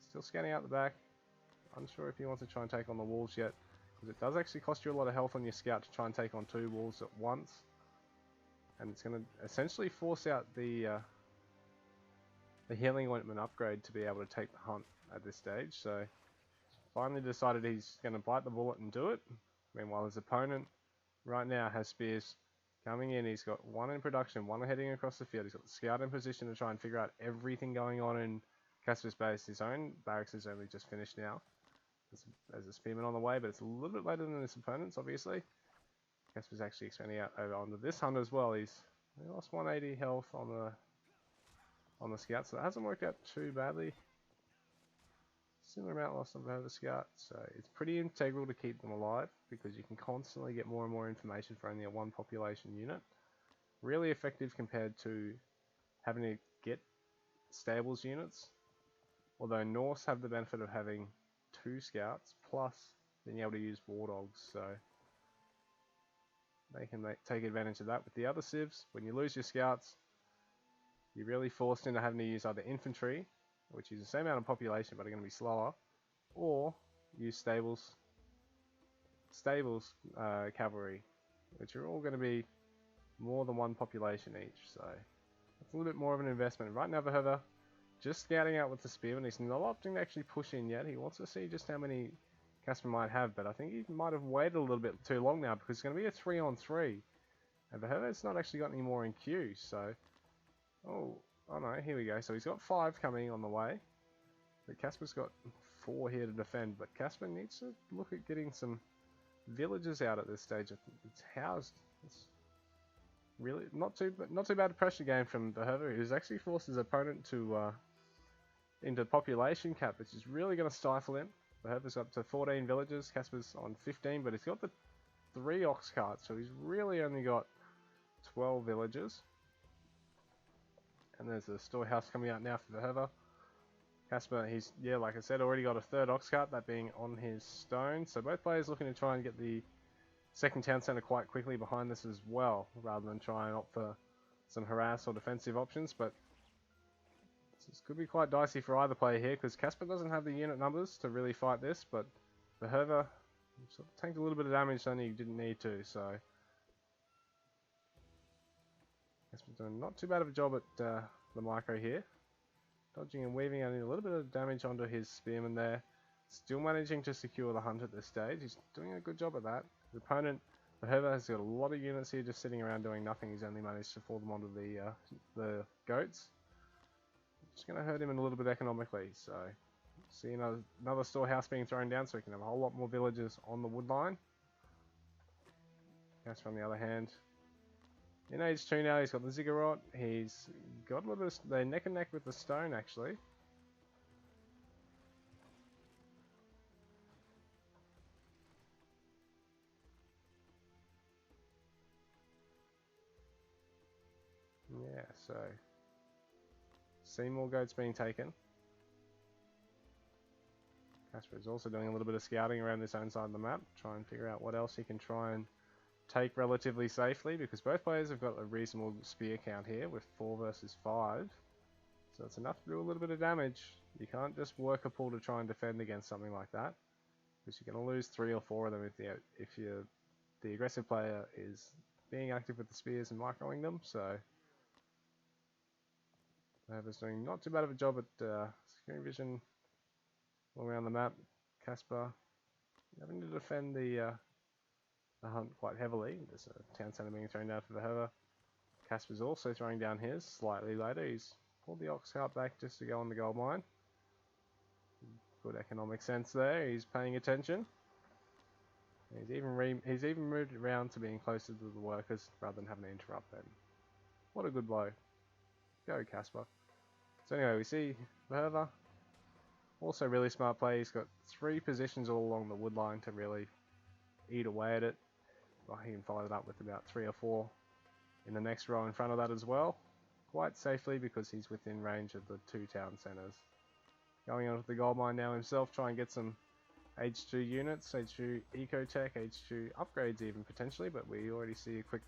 Still scanning out the back. Unsure if he wants to try and take on the walls yet, because it does actually cost you a lot of health on your scout to try and take on 2 walls at once. And it's going to essentially force out the healing ointment upgrade to be able to take the hunt at this stage. So finally decided he's going to bite the bullet and do it. Meanwhile, his opponent right now has spears coming in. He's got 1 in production, 1 heading across the field. He's got the scout in position to try and figure out everything going on in Casper's base. His own barracks is only just finished now. There's a spearman on the way, but it's a little bit later than his opponent's, obviously. Casper's actually expanding out over onto this hunt as well. He lost 180 health on the scout, so that hasn't worked out too badly. Similar amount lost on the scout, so it's pretty integral to keep them alive because you can constantly get more and more information for only a 1 population unit. Really effective compared to having to get stables units, although Norse have the benefit of having 2 scouts plus being able to use war dogs, so they can take advantage of that. With the other civs, when you lose your scouts, you're really forced into having to use either infantry, which is the same amount of population but are going to be slower, or use stables cavalry, which are all going to be more than 1 population each, so it's a little bit more of an investment. Right now the Herver just scouting out with the spearman. He's not opting to actually push in yet. He wants to see just how many Casper might have, but I think he might have waited a little bit too long now because it's going to be a 3-on-3, and the Herver's not actually got any more in queue, so oh no, here we go. So he's got 5 coming on the way, but Casper's got 4 here to defend. But Casper needs to look at getting some villagers out at this stage. It's housed. It's really not too bad a pressure game from the Herver, who's actually forced his opponent to into population cap, which is really going to stifle him. The Herver's up to 14 villagers. Casper's on 15, but he's got the 3 ox carts, so he's really only got 12 villagers. And there's a storehouse coming out now for the Herver. Casper, he's, like I said, already got a 3rd ox cart, that being on his stone. So both players looking to try and get the second town centre quite quickly behind this as well, rather than try and opt for some harass or defensive options. But this could be quite dicey for either player here, because Casper doesn't have the unit numbers to really fight this, but the Herver sort of tanked a little bit of damage than he didn't need to, so Casper's doing not too bad of a job at the micro here. Dodging and weaving, only a little bit of damage onto his spearman there. Still managing to secure the hunt at this stage. He's doing a good job at that. His opponent Verhoeven has got a lot of units here just sitting around doing nothing. He's only managed to fall them onto the goats. Just going to hurt him in a little bit economically. So, see another storehouse being thrown down so we can have a whole lot more villagers on the wood line. Casper, on the other hand, in age 2 now, he's got the ziggurat. He's got a little bit of, they're neck and neck with the stone actually. Yeah, so see more goats being taken. Casper is also doing a little bit of scouting around this own side of the map, try and figure out what else he can try and take relatively safely, because both players have got a reasonable spear count here with 4 versus 5. So it's enough to do a little bit of damage. You can't just work a pull to try and defend against something like that, because you're going to lose 3 or 4 of them if the aggressive player is being active with the spears and microing them. So Verhoeven's doing not too bad of a job at securing vision all around the map. Casper having to defend the hunt quite heavily. There's a town centre being thrown down for Verhoeven. Casper's also throwing down his slightly later. He's pulled the ox cart back just to go on the gold mine. Good economic sense there. He's paying attention. He's even moved around to being closer to the workers rather than having to interrupt them. What a good blow. Go Casper. So anyway, we see Verhoeven. Also really smart play. He's got 3 positions all along the wood line to really eat away at it. Well, he can follow that up with about 3 or 4 in the next row in front of that as well. Quite safely because he's within range of the 2 town centres. Going on to the gold mine now himself, try and get some H2 units, H2 Ecotech, H2 upgrades even potentially, but we already see a quick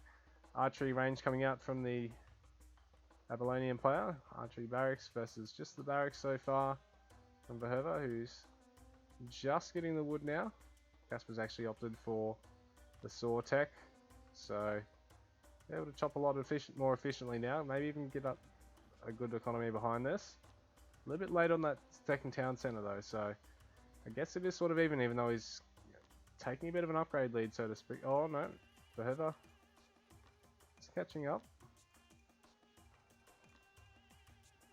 archery range coming out from the Babylonian player. Archery barracks versus just the barracks so far from Verhoeven, who's just getting the wood now. Casper's actually opted for the saw tech, so able to chop a lot more efficiently now, maybe even get up a good economy behind this. A little bit late on that second town centre though, so I guess it is sort of even though he's taking a bit of an upgrade lead, so to speak. Oh no, Verhoeven is catching up.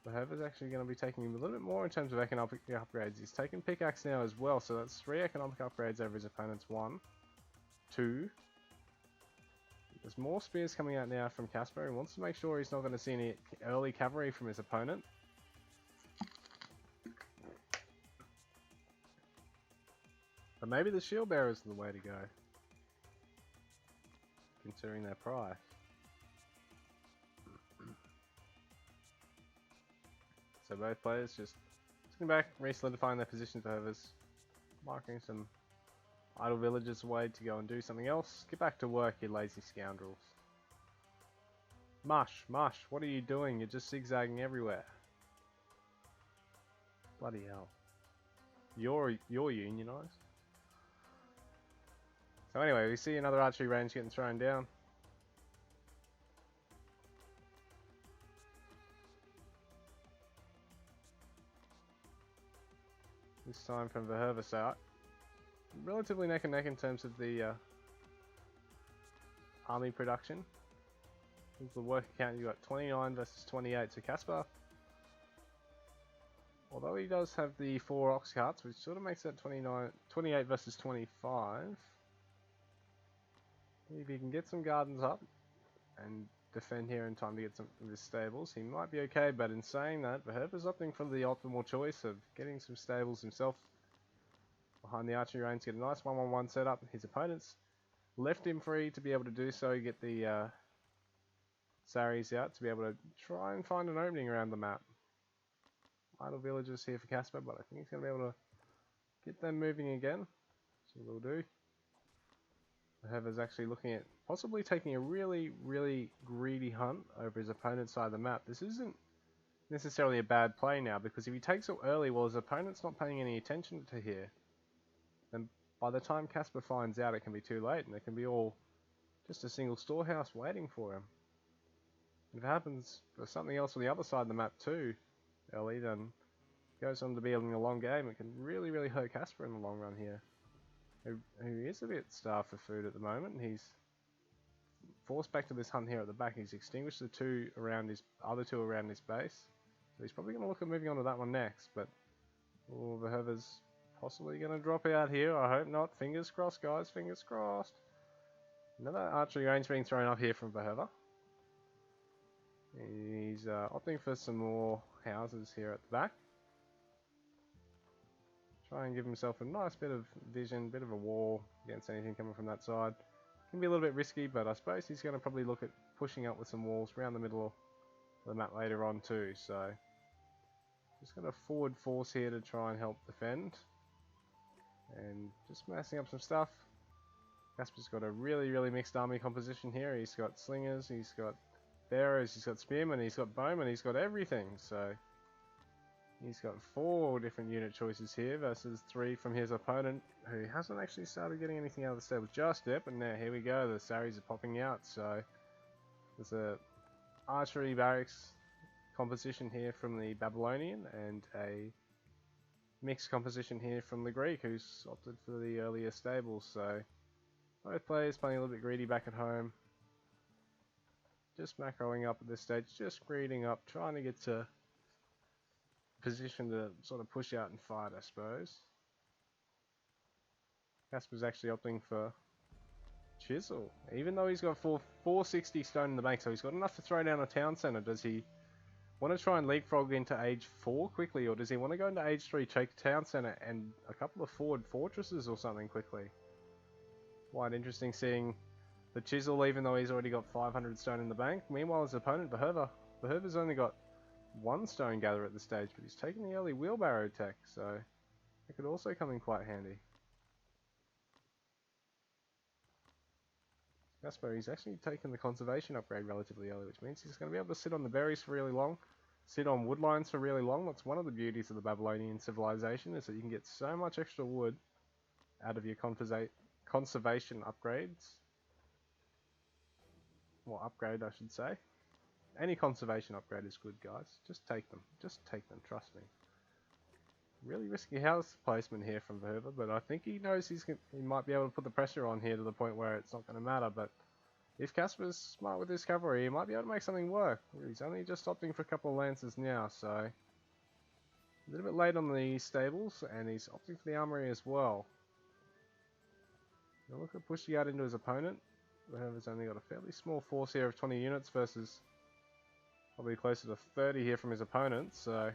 Verhoeven's actually going to be taking him a little bit more in terms of economic upgrades. He's taking pickaxe now as well, so that's 3 economic upgrades over his opponent's 1. 2. There's more spears coming out now from Casper. He wants to make sure he's not going to see any early cavalry from his opponent. But maybe the shield bearers are the way to go, considering their price. So both players just sitting back, re-solidifying their positions for overs, marking some idle villagers away to go and do something else. Get back to work, you lazy scoundrels. Mush, what are you doing? You're just zigzagging everywhere. Bloody hell. You're unionised. So anyway, we see another archery range getting thrown down. This time from Verhoeven, so relatively neck and neck in terms of the army production. With the worker count, you got 29 versus 28 to Casper. Although he does have the 4 ox carts, which sort of makes that 28 versus 25. If he can get some gardens up and defend here in time to get some of his stables, he might be okay. But in saying that, Verhoeven's opting for the optimal choice of getting some stables himself behind the archery range, get a nice 1-1-1 setup. His opponents left him free to be able to do so, get the Saris out to be able to try and find an opening around the map. Idle villagers here for Casper, but I think he's going to be able to get them moving again, so we'll do. Verhoeven's actually looking at possibly taking a really greedy hunt over his opponent's side of the map. This isn't necessarily a bad play now, because if he takes it early while his opponent's not paying any attention to here, then by the time Casper finds out, it can be too late, and it can be all just a single storehouse waiting for him. If it happens for something else on the other side of the map too early, then it goes on to be a long game. It can really hurt Casper in the long run here, who is a bit starved for food at the moment. He's forced back to this hunt here at the back. He's extinguished the other two around his base. So he's probably going to look at moving on to that one next. But Verhoeven's possibly going to drop out here. I hope not. Fingers crossed, guys. Fingers crossed. Another archery range being thrown up here from Verhoeven. He's opting for some more houses here at the back. Try and give himself a nice bit of vision, bit of a wall against anything coming from that side. Can be a little bit risky, but I suppose he's going to probably look at pushing up with some walls around the middle of the map later on too. So just got a forward force here to try and help defend. And just massing up some stuff. Casper's got a really mixed army composition here. He's got slingers, he's got bearers, he's got spearmen, he's got bowmen, he's got everything. So he's got 4 different unit choices here versus 3 from his opponent, who hasn't actually started getting anything out of the stable just yet. But now here we go, the Saris are popping out. So there's a archery barracks composition here from the Babylonian and a mixed composition here from the Greek, who's opted for the earlier stables. So both players playing a little bit greedy back at home. Just macroing up at this stage, just greeding up, trying to get to position to sort of push out and fight, I suppose. Casper's actually opting for Chisel, even though he's got 460 stone in the bank, so he's got enough to throw down a town centre. Does he want to try and leapfrog into age 4 quickly, or does he want to go into age 3, take a town centre and a couple of forward fortresses or something quickly? Quite interesting seeing the Chisel, even though he's already got 500 stone in the bank. Meanwhile, his opponent, Verhoeven's only got 1 stone gather at this stage, but he's taking the early wheelbarrow tech, so it could also come in quite handy. Casper, he's actually taken the conservation upgrade relatively early, which means he's going to be able to sit on the berries for really long, sit on wood lines for really long. That's one of the beauties of the Babylonian civilization, is that you can get so much extra wood out of your conservation upgrades. Well, upgrade, I should say. Any conservation upgrade is good, guys. Just take them. Just take them, trust me. Really risky house placement here from Verhoeven, but I think he knows he might be able to put the pressure on here to the point where it's not going to matter. But if Casper's smart with his cavalry, he might be able to make something work. He's only just opting for a couple of lances now, so a little bit late on the stables, and he's opting for the armory as well. Now look at pushing out into his opponent. Verhoeven's only got a fairly small force here of 20 units versus probably closer to 30 here from his opponent, so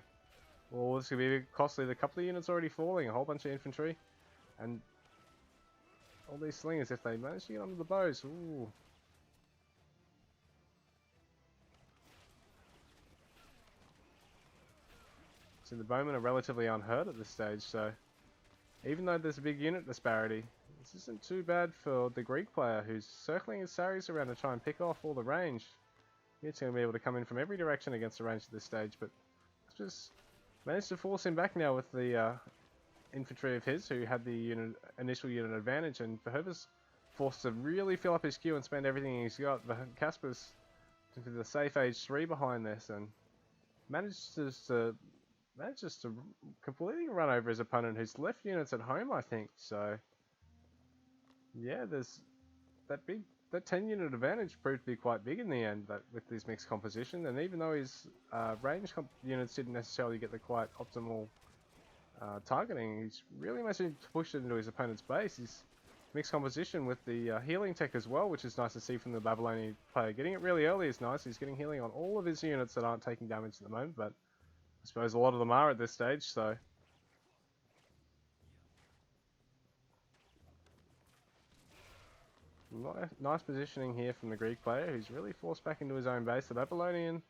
well, this could be costly. The couple of units already falling, a whole bunch of infantry, and all these slingers, if they manage to get onto the bows. Ooh. So the bowmen are relatively unhurt at this stage, so even though there's a big unit disparity, this isn't too bad for the Greek player, who's circling his Saris around to try and pick off all the range. He's going to be able to come in from every direction against the range at this stage, but it's just managed to force him back now with the infantry of his, who had the initial unit advantage, and Verhoeven's forced to really fill up his queue and spend everything he's got. Casper's to the safe age 3 behind this, and manages to completely run over his opponent, who's left units at home, I think. So yeah, there's that 10 unit advantage proved to be quite big in the end, but with this mixed composition. And even though his range units didn't necessarily get the quite optimal targeting, he's really managed to push it into his opponent's base. His mixed composition with the healing tech as well, which is nice to see from the Babylonian player. Getting it really early is nice. He's getting healing on all of his units that aren't taking damage at the moment, but I suppose a lot of them are at this stage, so nice positioning here from the Greek player, who's really forced back into his own base. The Babylonian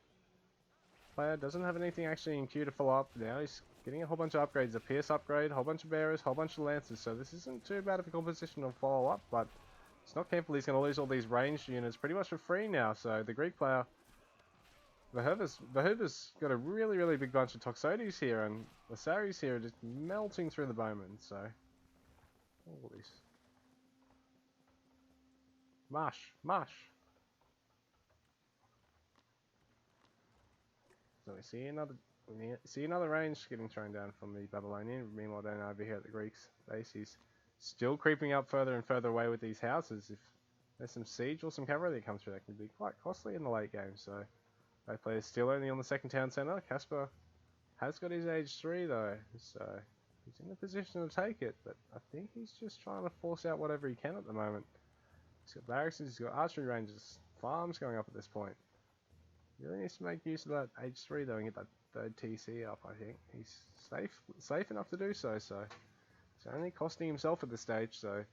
player doesn't have anything actually in queue to follow up now. He's getting a whole bunch of upgrades, a Pierce upgrade, a whole bunch of bearers, a whole bunch of lancers, so this isn't too bad of a composition to follow up, but it's not careful, he's going to lose all these ranged units pretty much for free now. So the Greek player, Verhoeven's got a really big bunch of Toxotes here, and the Saris here are just melting through the bowmen, so all these Mush. So we see another range getting thrown down from the Babylonian. Meanwhile, down over here at the Greeks' base, he's still creeping up further and further away with these houses. If there's some siege or some cavalry that comes through that can be quite costly in the late game. So both players still only on the second town centre. Casper has got his age 3 though, so he's in a position to take it, but I think he's just trying to force out whatever he can at the moment. He's got barracks, he's got archery ranges, farms going up at this point. Really needs to make use of that age 3 though and get that third TC up, I think. He's safe enough to do so, so it's only costing himself at this stage, so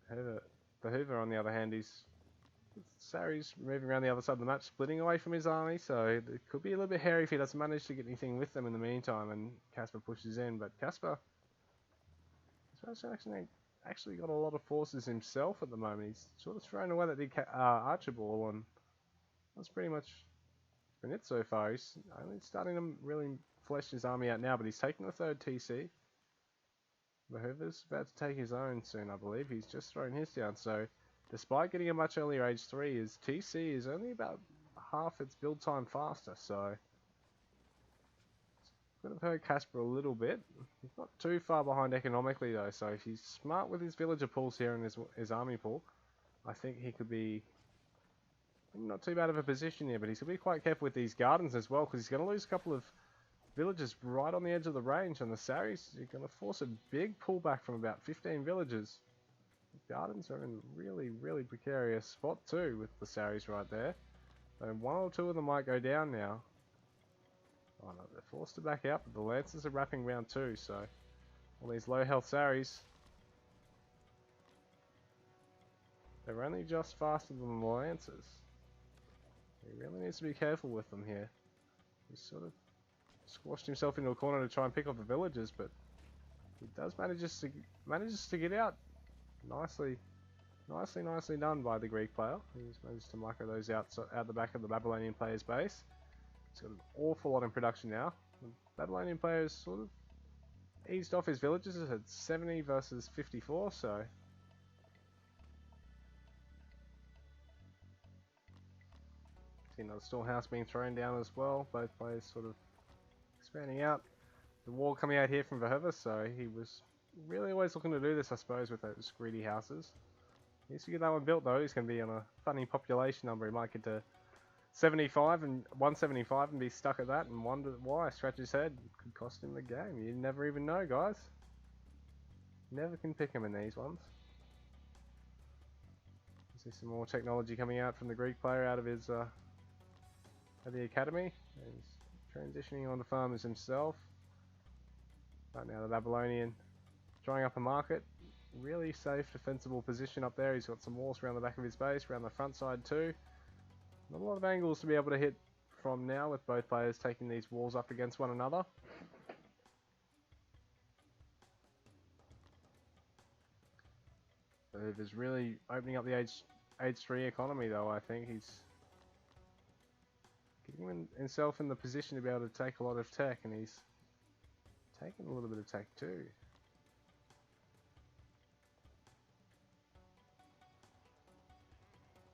the Hoover on the other hand, Sari's moving around the other side of the map, splitting away from his army, so it could be a little bit hairy if he doesn't manage to get anything with them in the meantime, and Casper pushes in, but Casper actually got a lot of forces himself at the moment. He's sort of thrown away that big archer ball, and that's pretty much been it so far. He's only starting to really flesh his army out now, but he's taking the third TC. Hoover's about to take his own soon, I believe. He's just thrown his down, so despite getting a much earlier age 3, his TC is only about half its build time faster, so it's going to hurt Casper a little bit. He's not too far behind economically though, so if he's smart with his villager pools here and his army pool, I think he could be not too bad of a position here, but he's going to be quite careful with these gardens as well, because he's going to lose a couple of villages right on the edge of the range, and the Saris are going to force a big pullback from about 15 villages. The gardens are in a really precarious spot too with the Saris right there. And one or two of them might go down now. Oh no, they're forced to back out, but the Lancers are wrapping round 2, so all these low health Saris, they're only just faster than the Lancers. He really needs to be careful with them here. He's sort of squashed himself into a corner to try and pick off the villagers, but he does manages to get out. Nicely done by the Greek player. He's managed to micro those out the back of the Babylonian player's base. He's got an awful lot in production now. The Babylonian player has sort of eased off his villagers at 70 versus 54, so see another storehouse being thrown down as well. Both players sort of expanding out. The wall coming out here from Verhoeven, so he was really always looking to do this, I suppose, with those greedy houses. He needs to get that one built though. He's going to be on a funny population number. He might get to 75 and 175 and be stuck at that and wonder why. Scratch his head. Could cost him the game. You never even know, guys. Never can pick him in these ones. See some more technology coming out from the Greek player out of his at the academy. He's transitioning on to farmers himself. Right now the Babylonian drawing up a market. Really safe, defensible position up there. He's got some walls around the back of his base, around the front side too. Not a lot of angles to be able to hit from now with both players taking these walls up against one another. Is really opening up the age 3 economy though. I think he's getting himself in the position to be able to take a lot of tech, and he's taking a little bit of tech too.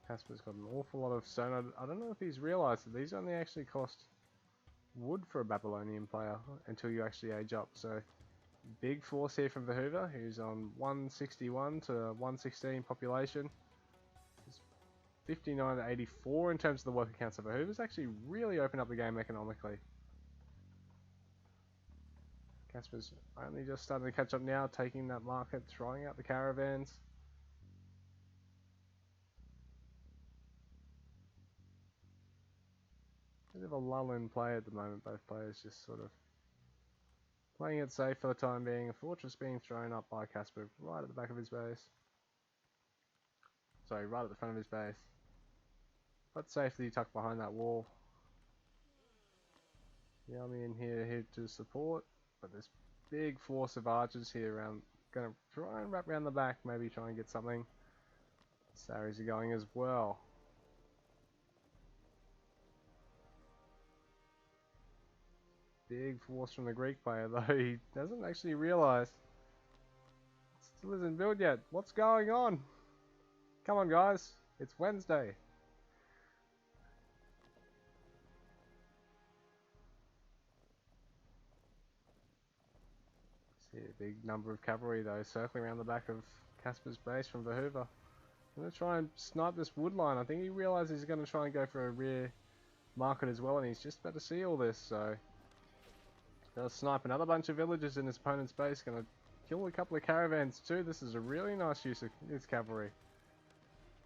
Casper's got an awful lot of stone. I don't know if he's realised that these only actually cost wood for a Babylonian player until you actually age up. So big force here from Verhoeven, who's on 161 to 116 population. It's 59 to 84 in terms of the worker count. So Verhoeven's actually really opened up the game economically. Casper's only just starting to catch up now, taking that market, throwing out the caravans. Bit of a lull in play at the moment, both players just sort of playing it safe for the time being. A fortress being thrown up by Casper right at the back of his base. Sorry, right at the front of his base. But safely tucked behind that wall. The army in here to support, but this big force of archers here around, gonna try and wrap around the back, maybe try and get something. Saris are going as well. Big force from the Greek player though. He doesn't actually realise it still isn't built yet. What's going on? Come on guys, it's Wednesday. See a big number of cavalry though circling around the back of Casper's base from Verhoeven. I'm going to try and snipe this wood line. I think he realizes he's going to try and go for a rear market as well, and he's just about to see all this, so gonna snipe another bunch of villagers in his opponent's base. Gonna kill a couple of caravans too. This is a really nice use of his cavalry.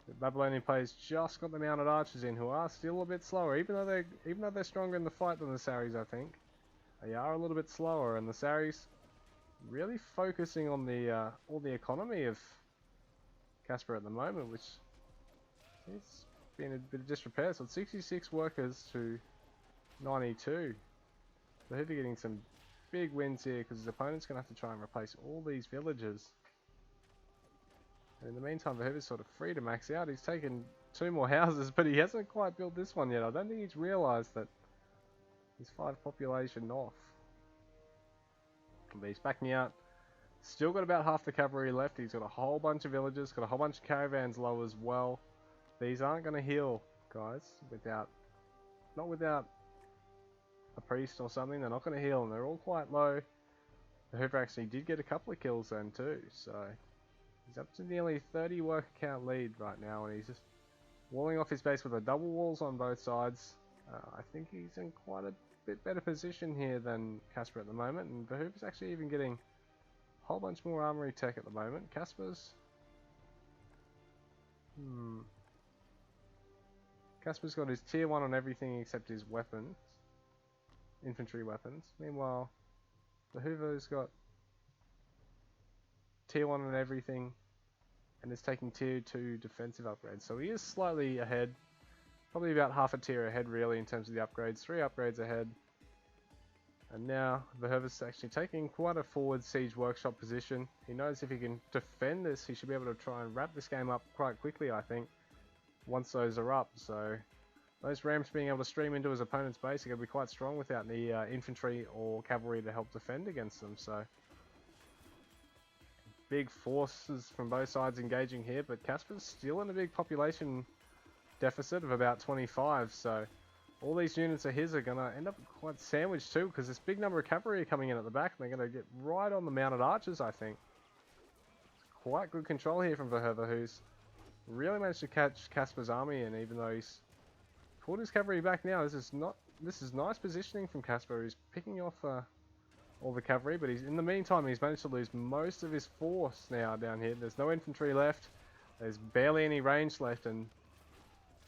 The Babylonian players just got the mounted archers in, who are still a bit slower, even though they're stronger in the fight than the Saris. I think they are a little bit slower, and the Saris really focusing on the all the economy of Casper at the moment, which is been a bit of disrepair. So it's 66 workers to 92. So he'll be getting some big wins here because his opponent's going to have to try and replace all these villagers. And in the meantime, Verhoeven's sort of free to max out. He's taken 2 more houses, but he hasn't quite built this one yet. I don't think he's realised that he's 5 population off. But he's backing out. Still got about half the cavalry left. He's got a whole bunch of villagers, got a whole bunch of caravans low as well. These aren't going to heal, guys, not without a priest or something. They're not going to heal, and they're all quite low. Verhoeven actually did get a couple of kills then too, so he's up to nearly 30 worker count lead right now, and he's just walling off his base with the double walls on both sides. I think he's in quite a bit better position here than Casper at the moment, and Verhoeven's actually even getting a whole bunch more armory tech at the moment. Casper's got his tier 1 on everything except his weapons, infantry weapons. Meanwhile, Verhoeven's got tier 1 on everything and is taking tier 2 defensive upgrades. So he is slightly ahead, probably about half a tier ahead really in terms of the upgrades, 3 upgrades ahead. And now Verhoeven's actually taking quite a forward siege workshop position. He knows if he can defend this, he should be able to try and wrap this game up quite quickly, I think, once those are up. So those ramps being able to stream into his opponent's base are going to be quite strong without the infantry or cavalry to help defend against them. So big forces from both sides engaging here, but Casper's still in a big population deficit of about 25, so all these units of his are going to end up quite sandwiched too, because this big number of cavalry are coming in at the back, and they're going to get right on the mounted archers, I think. Quite good control here from Verhoeven, who's really managed to catch Casper's army, and even though he's pulled his cavalry back now, this is nice positioning from Casper. He's picking off all the cavalry, but in the meantime he's managed to lose most of his force now down here. There's no infantry left, there's barely any range left, and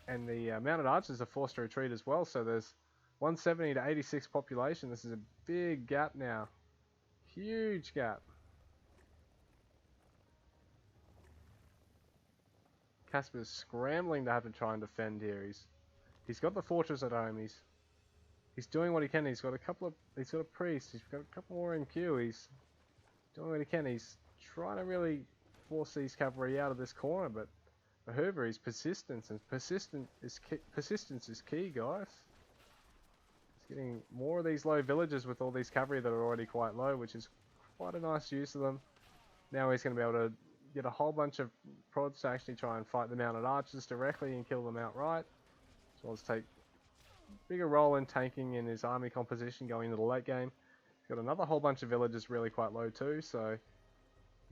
the mounted archers are forced to retreat as well, so there's 170 to 86 population. This is a big gap now. Huge gap. Casper's scrambling to have to try and defend here. He's got the fortress at home. He's doing what he can. He's got a priest. He's got a couple more in queue. He's doing what he can. He's trying to really force these cavalry out of this corner, but Verhoeven is persistence, and persistence is key, guys. He's getting more of these low villages with all these cavalry that are already quite low, which is quite a nice use of them. Now he's going to be able to get a whole bunch of prods to actually try and fight the mounted archers directly and kill them outright, as well as take a bigger role in tanking in his army composition going into the late game. He's got another whole bunch of villages really quite low too, so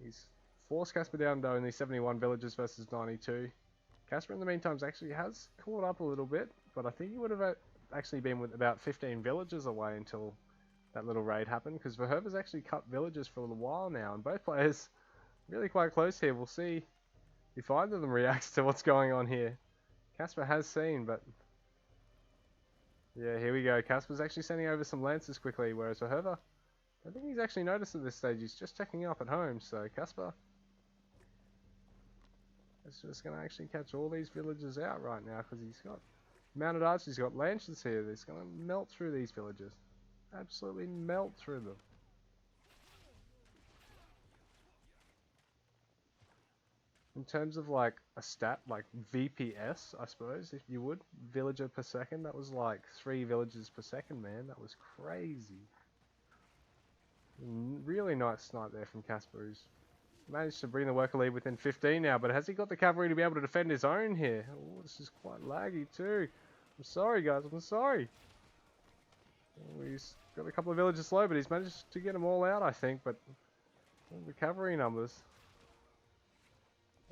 he's forced Casper down to only 71 villages versus 92. Casper in the meantime actually has caught up a little bit, but I think he would have actually been with about 15 villages away until that little raid happened, because Verhoeven's actually cut villages for a little while now, and both players really quite close here. We'll see if either of them reacts to what's going on here. Casper has seen, but yeah, here we go. Casper's actually sending over some lancers quickly, whereas Verhoeven, I think he's actually noticed at this stage. He's just checking up at home, so Casper is just going to actually catch all these villages out right now, because he's got mounted archers, he's got lancers here. He's going to melt through these villages. Absolutely melt through them. In terms of like a stat, like VPS, I suppose, if you would, villager per second, that was like 3 villages per second, man. That was crazy. Really nice snipe there from Casper, who's managed to bring the worker lead within 15 now, but has he got the cavalry to be able to defend his own here? Oh, this is quite laggy too. I'm sorry, guys, I'm sorry. Oh, he's got a couple of villages slow, but he's managed to get them all out, I think, but the cavalry numbers.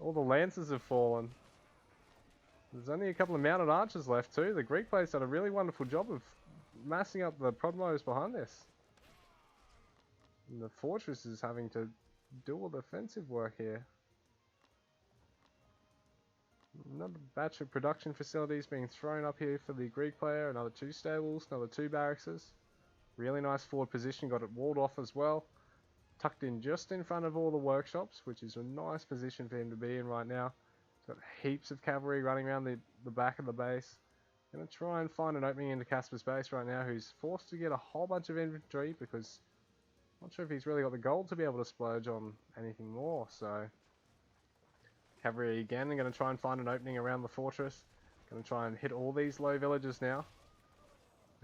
All the lances have fallen. There's only a couple of mounted archers left too. The Greek players done a really wonderful job of massing up the Prodmos behind this. And the fortress is having to do all the defensive work here. Another batch of production facilities being thrown up here for the Greek player. Another 2 stables, another 2 barracks. Really nice forward position, got it walled off as well. Tucked in just in front of all the workshops, which is a nice position for him to be in right now. He's got heaps of cavalry running around the back of the base. Gonna try and find an opening into Casper's base right now, who's forced to get a whole bunch of infantry because I'm not sure if he's really got the gold to be able to splurge on anything more, so... Cavalry again, I'm going to try and find an opening around the fortress. Going to try and hit all these low villages now.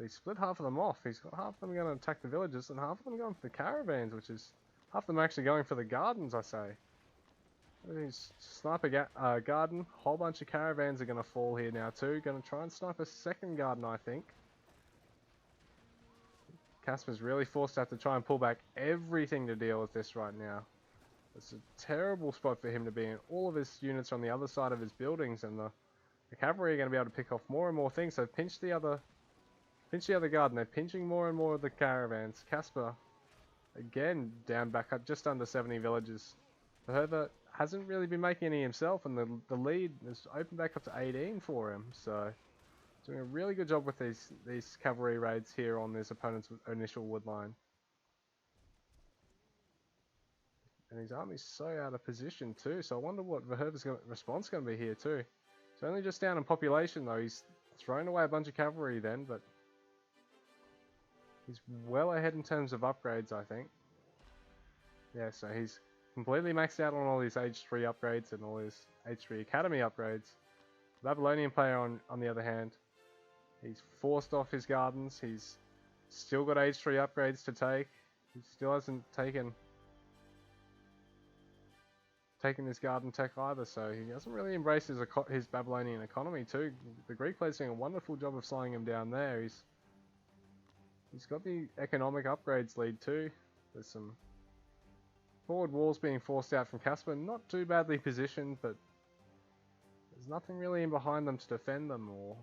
He split half of them off. He's got half of them going to attack the villages and half of them going for the caravans, which is... half of them actually going for the gardens, I say. He's sniper garden. Whole bunch of caravans are going to fall here now too. Going to try and snipe a second garden, I think. Casper's really forced to have to try and pull back everything to deal with this right now. It's a terrible spot for him to be in. All of his units are on the other side of his buildings, and the cavalry are going to be able to pick off more and more things. So pinch the other garden. They're pinching more and more of the caravans. Casper, again, down back up just under 70 villages. Verhoeven hasn't really been making any himself, and the lead is opened back up to 18 for him. So doing a really good job with these cavalry raids here on his opponent's initial wood line. And his army's so out of position too, so I wonder what Verhoeven's response going to be here too. He's only just down in population though. He's thrown away a bunch of cavalry then, but he's well ahead in terms of upgrades, I think. Yeah, so he's completely maxed out on all his H3 upgrades and all his H3 Academy upgrades. The Babylonian player on the other hand, he's forced off his gardens. He's still got H3 upgrades to take. He still hasn't taken his garden tech either, so he hasn't really embraced his Babylonian economy too. The Greek player's doing a wonderful job of slowing him down there. He's got the economic upgrades lead too. There's some forward walls being forced out from Casper, not too badly positioned, but there's nothing really in behind them to defend them or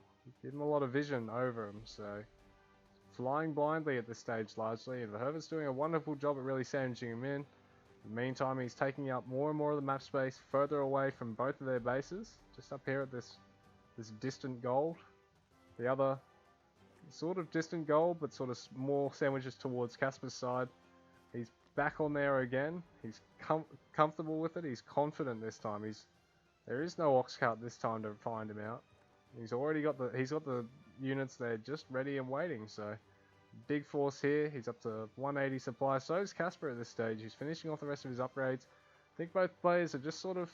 give them a lot of vision over them, so flying blindly at this stage largely, and Verhoeven's doing a wonderful job at really sandwiching him in. In the meantime, he's taking up more and more of the map space further away from both of their bases, just up here at this distant gold. The other sort of distant gold, but sort of more sandwiches towards Casper's side. He's back on there again. He's comfortable with it. He's confident this time. There is no ox cart this time to find him out. He's got the units there just ready and waiting. So big force here. He's up to 180 supply. So is Casper at this stage. He's finishing off the rest of his upgrades. I think both players are just sort of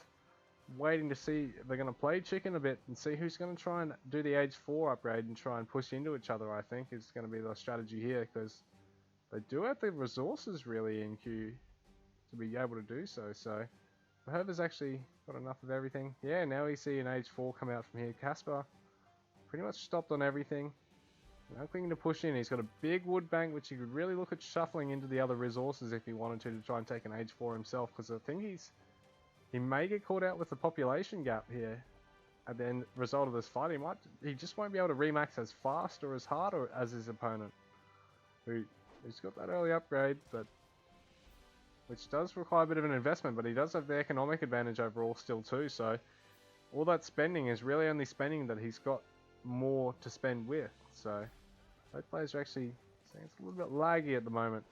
waiting to see. They're going to play chicken a bit and see who's going to try and do the age 4 upgrade and try and push into each other, I think, is going to be the strategy here, because they do have the resources really in queue to be able to do so. So Verhoeven's actually got enough of everything. Yeah, now we see an age 4 come out from here. Casper pretty much stopped on everything. Now looking to push in. He's got a big wood bank which he could really look at shuffling into the other resources if he wanted to try and take an age 4 himself, because I think he may get caught out with the population gap here at the end result of this fight. He just won't be able to remax as fast or as hard as his opponent, who's got that early upgrade, but which does require a bit of an investment, but he does have the economic advantage overall still too. So all that spending is really only spending that he's got more to spend with. So both players are actually saying it's a little bit laggy at the moment.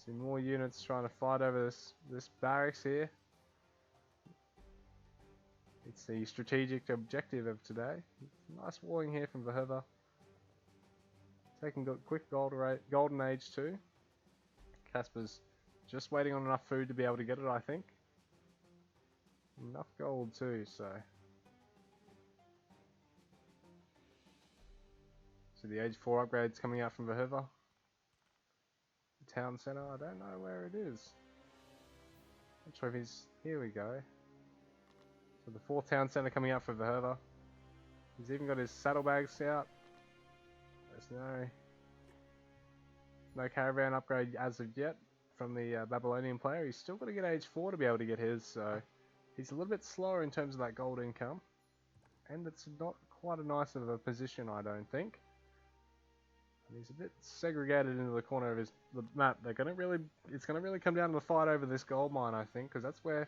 See more units trying to fight over this barracks here. It's the strategic objective of today. Nice walling here from Verhoeven. Taking quick golden age too. Casper's just waiting on enough food to be able to get it, I think. Enough gold too, so. So the age 4 upgrades coming out from Verhoeven. The town centre, I don't know where it is. Not sure if he's, here we go. So the 4th town centre coming out for Verhoeven. He's even got his saddlebags out. There's no caravan upgrade as of yet. from the Babylonian player. He's still got to get age 4 to be able to get his, so he's a little bit slower in terms of that gold income. And it's not quite a nice of a position, I don't think. And he's a bit segregated into the corner of the map. It's going to really come down to the fight over this gold mine, I think, because that's where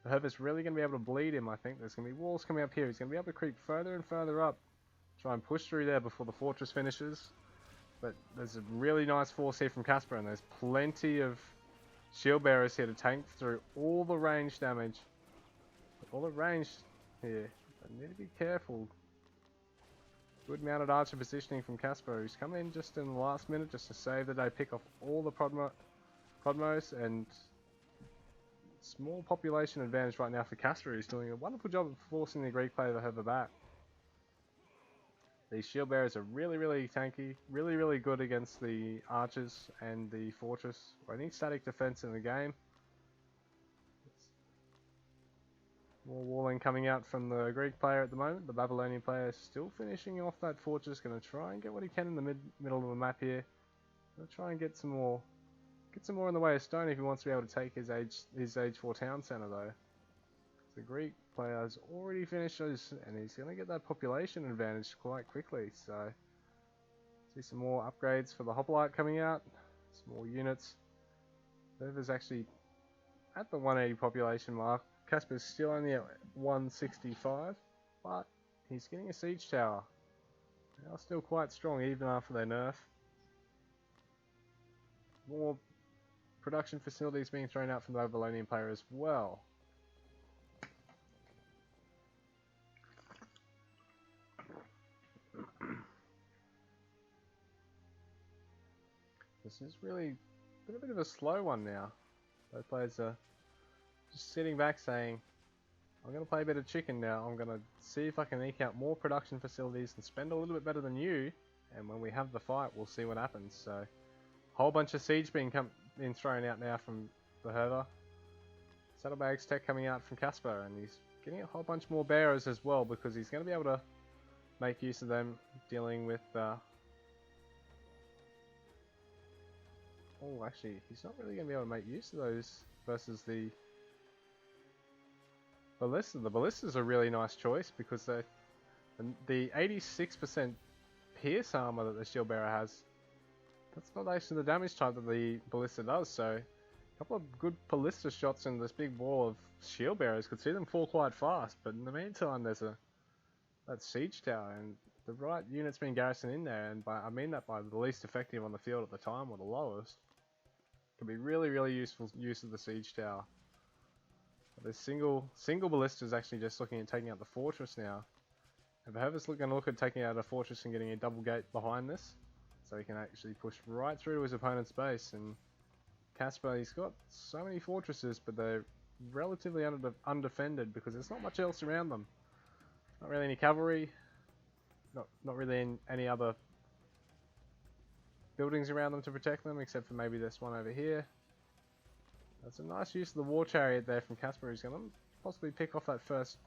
the Herbert's really going to be able to bleed him, I think. There's going to be walls coming up here. He's going to be able to creep further and further up, try and push through there before the fortress finishes. But there's a really nice force here from Casper, and there's plenty of shield bearers here to tank through all the range damage. All the range here. I need to be careful. Good mounted archer positioning from Casper, who's come in just in the last minute just to save the day, pick off all the Prodmos, and small population advantage right now for Casper, who's doing a wonderful job of forcing the Greek player to hover back. These shield bearers are really, really tanky, really, really good against the archers and the fortress, or any static defense in the game. More walling coming out from the Greek player at the moment. The Babylonian player is still finishing off that fortress. Going to try and get what he can in the middle of the map here. Going to try and get some more in the way of stone if he wants to be able to take his age 4 town center though. The Greek player has already finished those, and he's going to get that population advantage quite quickly. So see some more upgrades for the hoplite coming out. Some more units. Whoever's actually at the 180 population mark. Casper's still only at 165, but he's getting a siege tower. They are still quite strong even after their nerf. More production facilities being thrown out from the Babylonian player as well. This is really been a bit of a slow one now. Both players are just sitting back saying, I'm going to play a bit of chicken now. I'm going to see if I can eke out more production facilities and spend a little bit better than you. And when we have the fight, we'll see what happens. So, a whole bunch of siege being thrown out now from the Herver. Saddlebags tech coming out from Casper. And he's getting a whole bunch more bearers as well, because he's going to be able to make use of them dealing with... Oh, actually, he's not really going to be able to make use of those versus the Ballista. The Ballista's a really nice choice because the 86% pierce armor that the shield bearer has, that's not actually the damage type that the Ballista does, so a couple of good Ballista shots in this big wall of shield bearers could see them fall quite fast, but in the meantime there's that siege tower and the right units being garrisoned in there, and I mean that by the least effective on the field at the time, or the lowest. Could be really, really useful use of the siege tower. The single ballista is actually just looking at taking out the fortress now. And Verhoeven's going to look at taking out a fortress and getting a double gate behind this, so he can actually push right through to his opponent's base. And Casper, he's got so many fortresses, but they're relatively undefended because there's not much else around them. Not really any cavalry, not really any other buildings around them to protect them, except for maybe this one over here. That's a nice use of the war chariot there from Casper, who's going to possibly pick off that first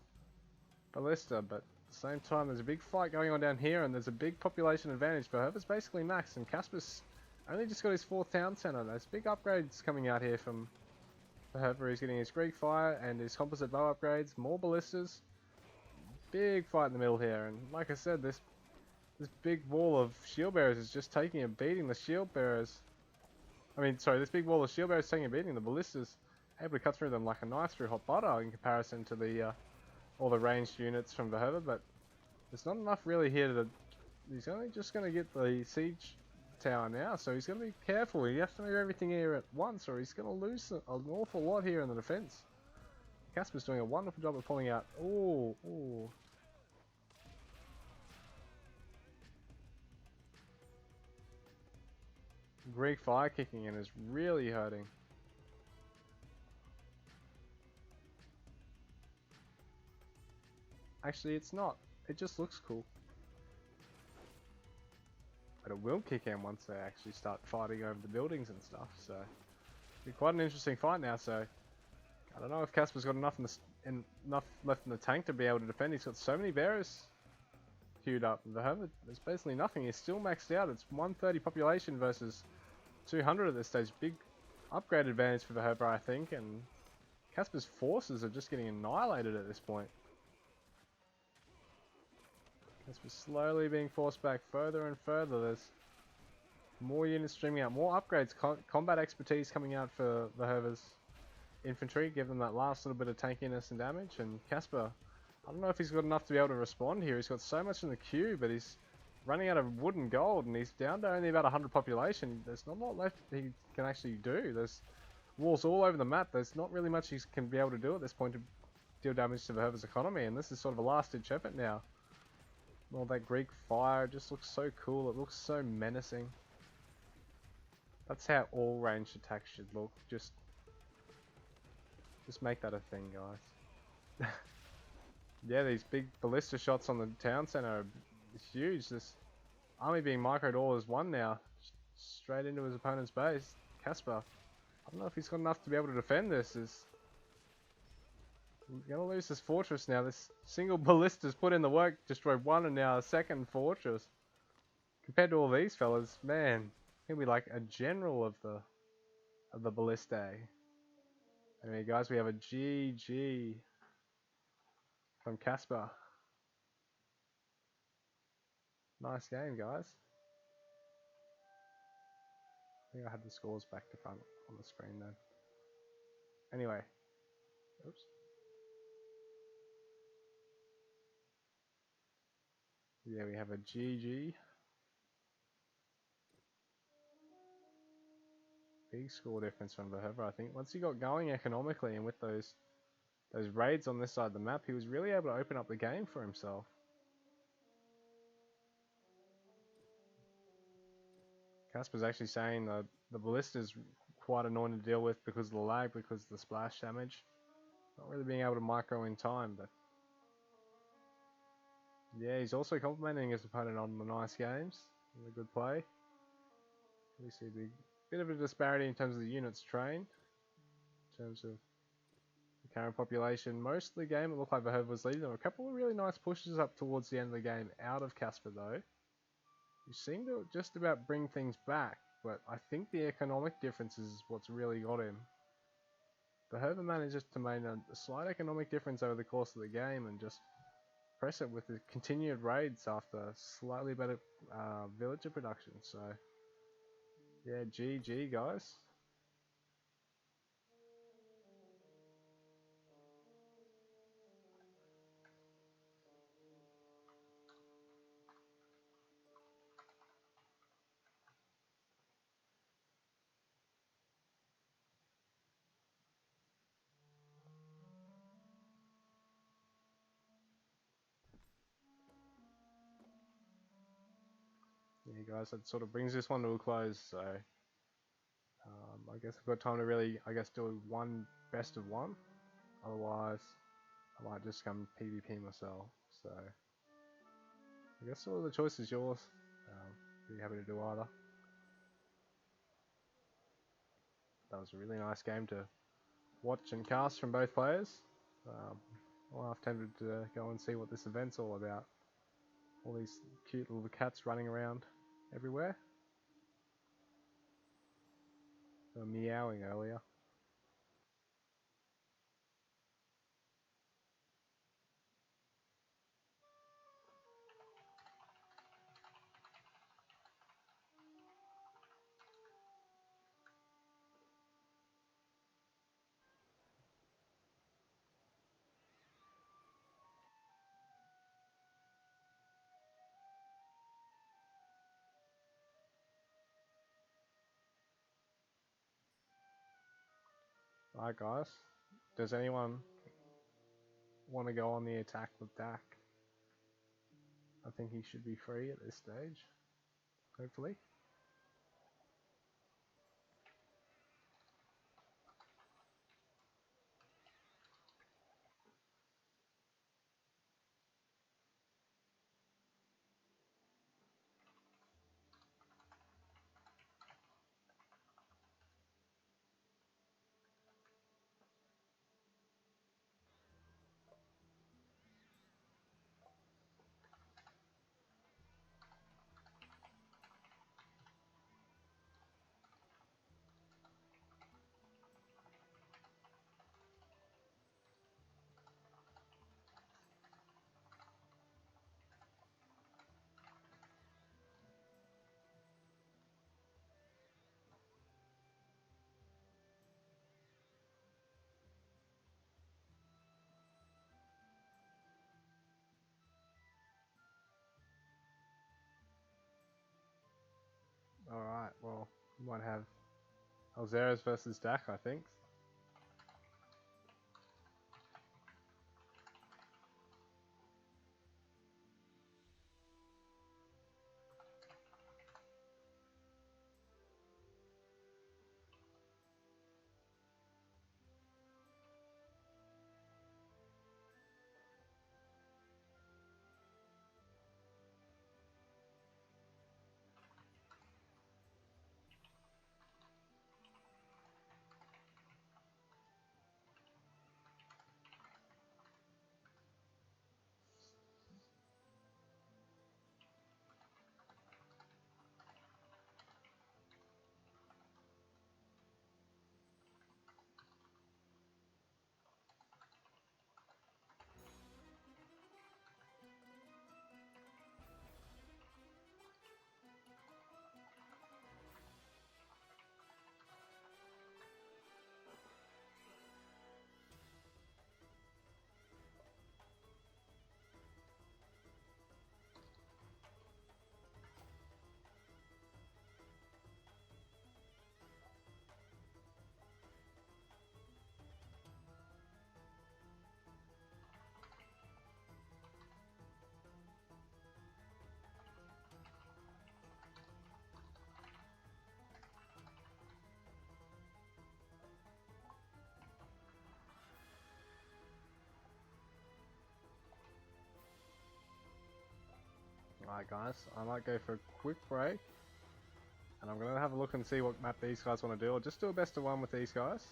ballista, but at the same time there's a big fight going on down here and there's a big population advantage. But Herbert's basically maxed and Casper's only just got his 4th town center. There's big upgrades coming out here from Herbert. He's getting his Greek fire and his composite bow upgrades, more ballistas. Big fight in the middle here, and like I said, this big wall of shield bearers is just taking a beating. The shield bearers, this big wall of shield bearers taking a beating. The ballistas able to cut through them like a knife through hot butter in comparison to the all the ranged units from the Herbert. But there's not enough really here to. He's only just going to get the siege tower now, so he's going to be careful. He has to move everything here at once, or he's going to lose an awful lot here in the defense. Casper's doing a wonderful job of pulling out. Ooh. Greek fire kicking in is really hurting. Actually, it's not. It just looks cool. But it will kick in once they actually start fighting over the buildings and stuff. So, it'll be quite an interesting fight now. So, I don't know if Casper's got enough left in the tank to be able to defend. He's got so many bearers queued up. The Herbert, there's basically nothing. He's still maxed out. It's 130 population versus 200 at this stage. Big upgrade advantage for the Herba, I think, and Casper's forces are just getting annihilated at this point. Casper's slowly being forced back further and further. There's more units streaming out, more upgrades, combat expertise coming out for the Herba's infantry, give them that last little bit of tankiness and damage, and Casper, I don't know if he's got enough to be able to respond here. He's got so much in the queue, but he's running out of wood and gold, and he's down to only about 100 population. There's not a lot left he can actually do. There's walls all over the map. There's not really much he can be able to do at this point to deal damage to the Herba's economy, and this is sort of a last-ditch effort now. All that Greek fire just looks so cool. It looks so menacing. That's how all ranged attacks should look. Just make that a thing, guys. Yeah, these big ballista shots on the town center are huge. This army being microed all as one now. Straight into his opponent's base. Casper, I don't know if he's got enough to be able to defend this. He's gonna lose this fortress now. This single ballista's put in the work, destroyed one and now a second fortress. Compared to all these fellas, man, he'll be like a general of the ballistae. Anyway, guys, we have a GG from Casper. Nice game, guys. I think I had the scores back to front on the screen then. Anyway. Oops. Yeah, we have a GG. Big score difference from the Herba, I think. Once he got going economically and with those raids on this side of the map, he was really able to open up the game for himself. Casper's actually saying that the ballista's quite annoying to deal with because of the lag, because of the splash damage. Not really being able to micro in time, but yeah, he's also complimenting his opponent on the nice games and the good play. We see a bit of a disparity in terms of the units trained, in terms of the current population. Most of the game it looked like the Herba was leading. There were a couple of really nice pushes up towards the end of the game out of Casper though. You seem to just about bring things back, but I think the economic difference is what's really got him. The Herba manages to maintain a slight economic difference over the course of the game and just press it with the continued raids after slightly better villager production. So yeah, GG guys. Yeah guys, that sort of brings this one to a close, so I guess I've got time to really, do one best of one. Otherwise, I might just come PvP myself. So, I guess all the choice is yours. Be happy to do either. That was a really nice game to watch and cast from both players. I'm half tempted to go and see what this event's all about. All these cute little cats running around everywhere. They were meowing earlier. Alright guys, does anyone want to go on the attack with Dak? I think he should be free at this stage, hopefully. Alright, well, we might have Alzeros versus Dak, I think. Alright guys, I might go for a quick break. And I'm going to have a look and see what map these guys want to do. Or just do a best of one with these guys.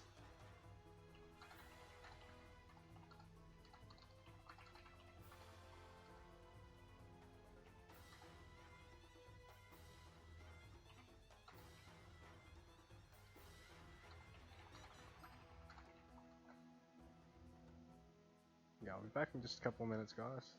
Yeah, I'll be back in just a couple of minutes, guys.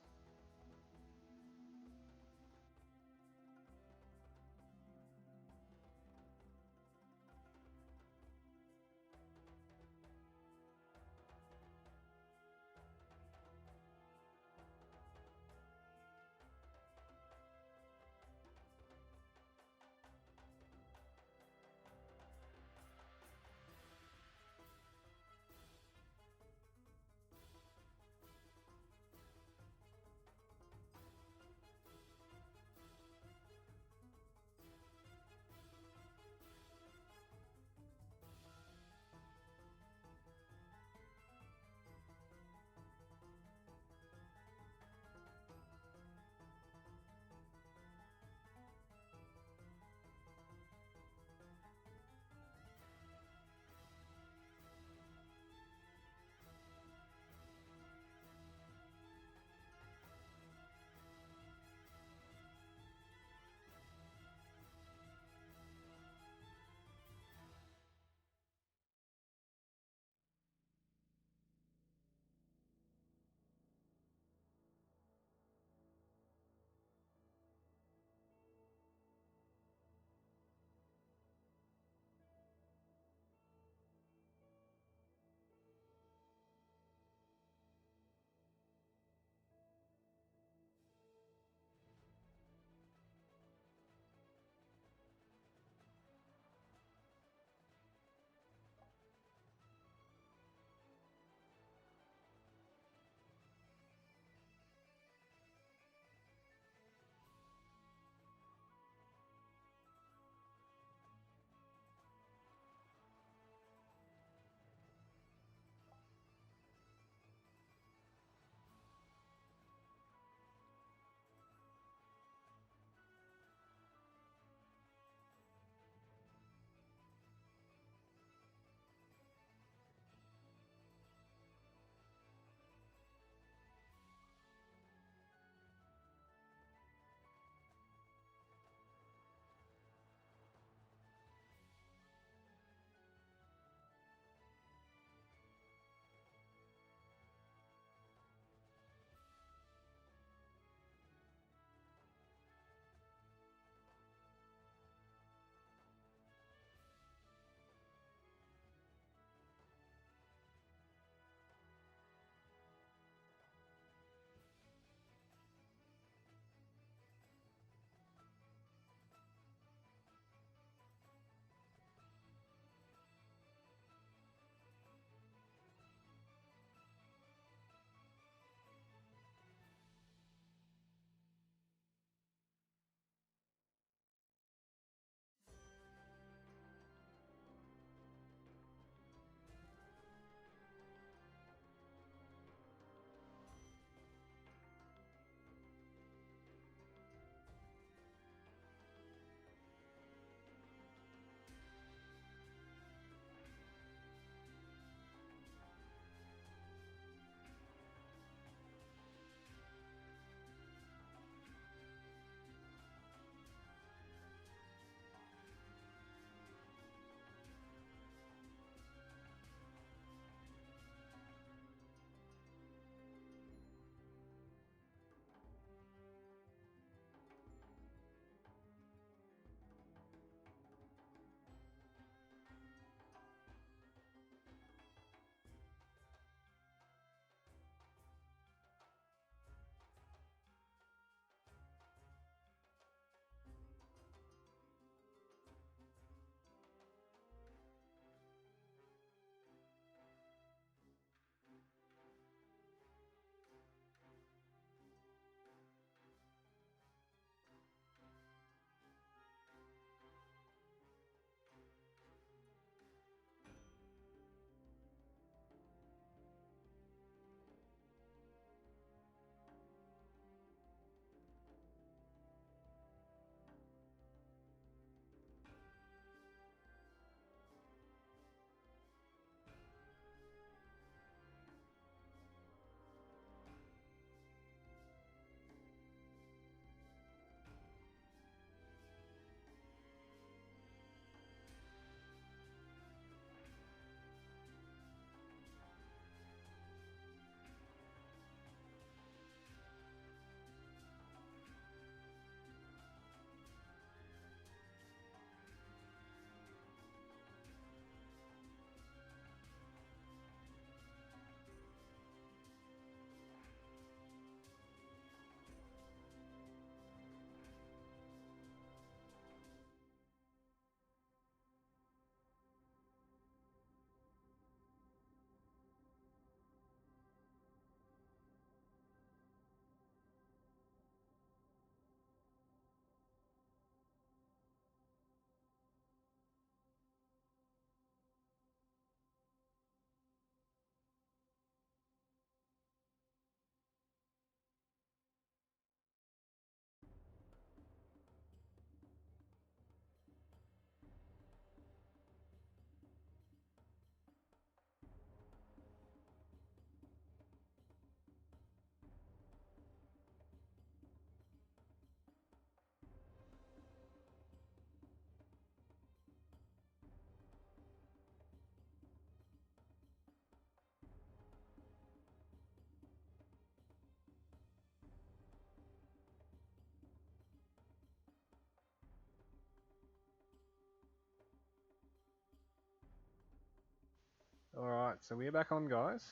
Alright, so we're back on, guys.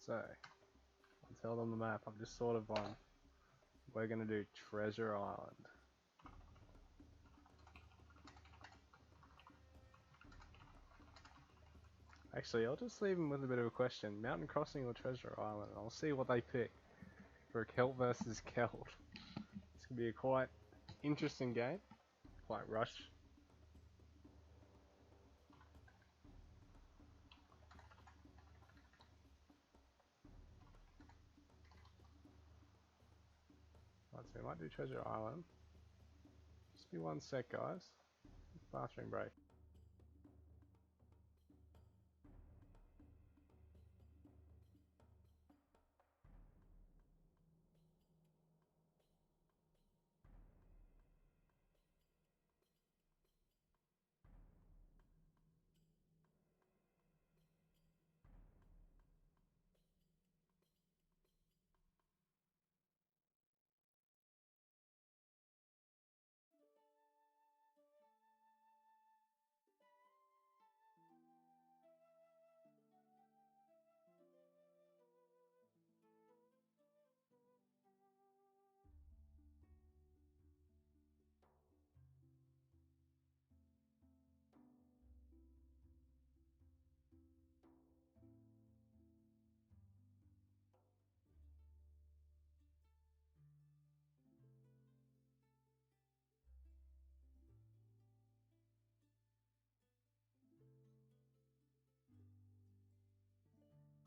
So, I'll tell them the map. I've just thought of one. We're going to do Treasure Island. Actually, I'll just leave them with a bit of a question. Mountain Crossing or Treasure Island? I'll see what they pick for a Celt versus Celt. It's going to be a quite interesting game. Quite rush. Right, so we might do Treasure Island. Just be one sec, guys. Bathroom break.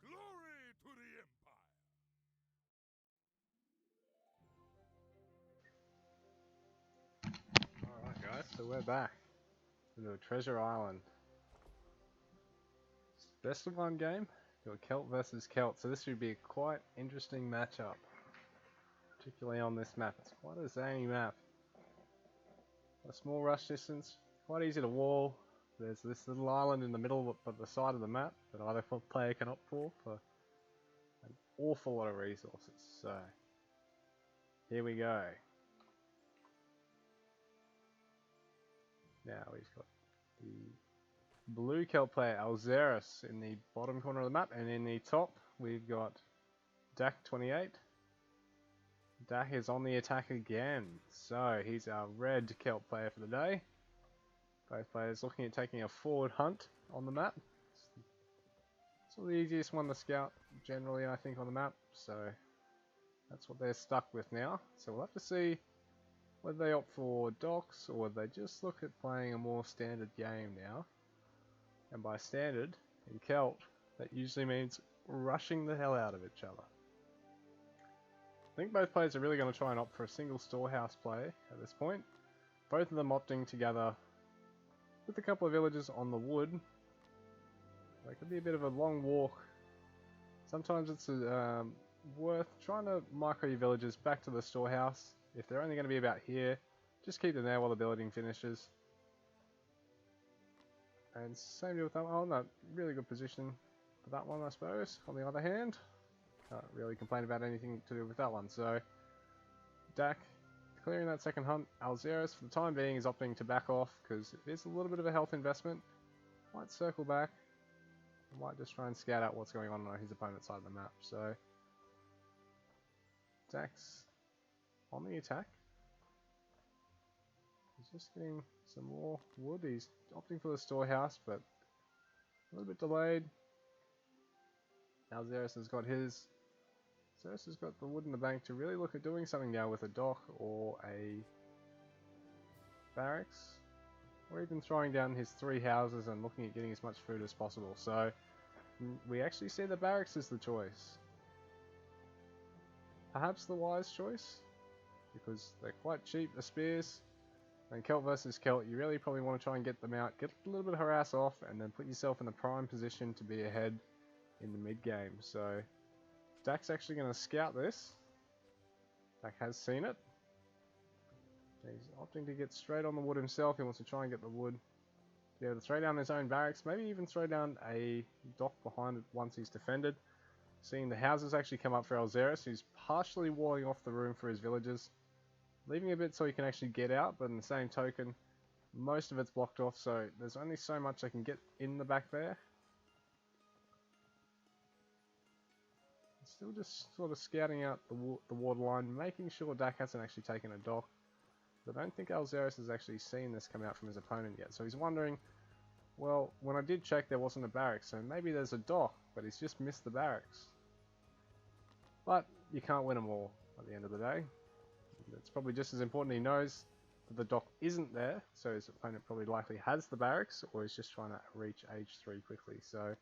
Glory to the Empire! Alright, guys, so we're back. Into a Treasure Island. Best of one game. Do a Celt versus Celt. So this should be a quite interesting matchup. Particularly on this map. It's quite a zany map. A small rush distance. Quite easy to wall. There's this little island in the middle of the side of the map that either player can opt for an awful lot of resources. So here we go. Now we've got the blue Celt player Alzeris in the bottom corner of the map, and in the top we've got Dak28. Dak is on the attack again, so he's our red Celt player for the day. Both players looking at taking a forward hunt on the map. It's the easiest one to scout generally, I think, on the map, so that's what they're stuck with now. So we'll have to see whether they opt for docks or whether they just look at playing a more standard game now. And by standard, in Celt, that usually means rushing the hell out of each other. I think both players are really going to try and opt for a single storehouse play at this point. Both of them opting to gather with a couple of villages on the wood. That could be a bit of a long walk. Sometimes it's worth trying to micro your villages back to the storehouse. If they're only going to be about here, just keep them there while the building finishes. And same deal with that one. Oh, no, really good position for that one, I suppose. On the other hand, can't really complain about anything to do with that one. So, Dak clearing that second hunt. Alzeris, for the time being, is opting to back off because it is a little bit of a health investment. Might circle back. Might just try and scout out what's going on his opponent's side of the map. So, Dak's on the attack. He's just getting some more wood. He's opting for the storehouse, but a little bit delayed. Now Zeus has got his. Zeus has got the wood in the bank to really look at doing something now with a dock or a barracks. Or even throwing down his 3 houses and looking at getting as much food as possible. So we actually see the barracks as the choice. Perhaps the wise choice, because they're quite cheap, the spears. And Celt versus Celt, you really probably want to try and get them out, get a little bit of harass off, and then put yourself in a prime position to be ahead in the mid game. So Dak's actually going to scout this. Dak has seen it. He's opting to get straight on the wood himself. He wants to try and get the wood to be able to throw down his own barracks, maybe even throw down a dock behind it once he's defended. Seeing the houses actually come up for Alzeris, who's partially walling off the room for his villagers, leaving a bit so he can actually get out, but in the same token, most of it's blocked off, so there's only so much I can get in the back there. Still just sort of scouting out the water line, making sure Dak hasn't actually taken a dock. But I don't think Alzeris has actually seen this come out from his opponent yet, so he's wondering, well, when I did check there wasn't a barracks, so maybe there's a dock, but he's just missed the barracks. But you can't win them all at the end of the day. It's probably just as important he knows that the dock isn't there, so his opponent probably likely has the barracks, or is just trying to reach age 3 quickly. So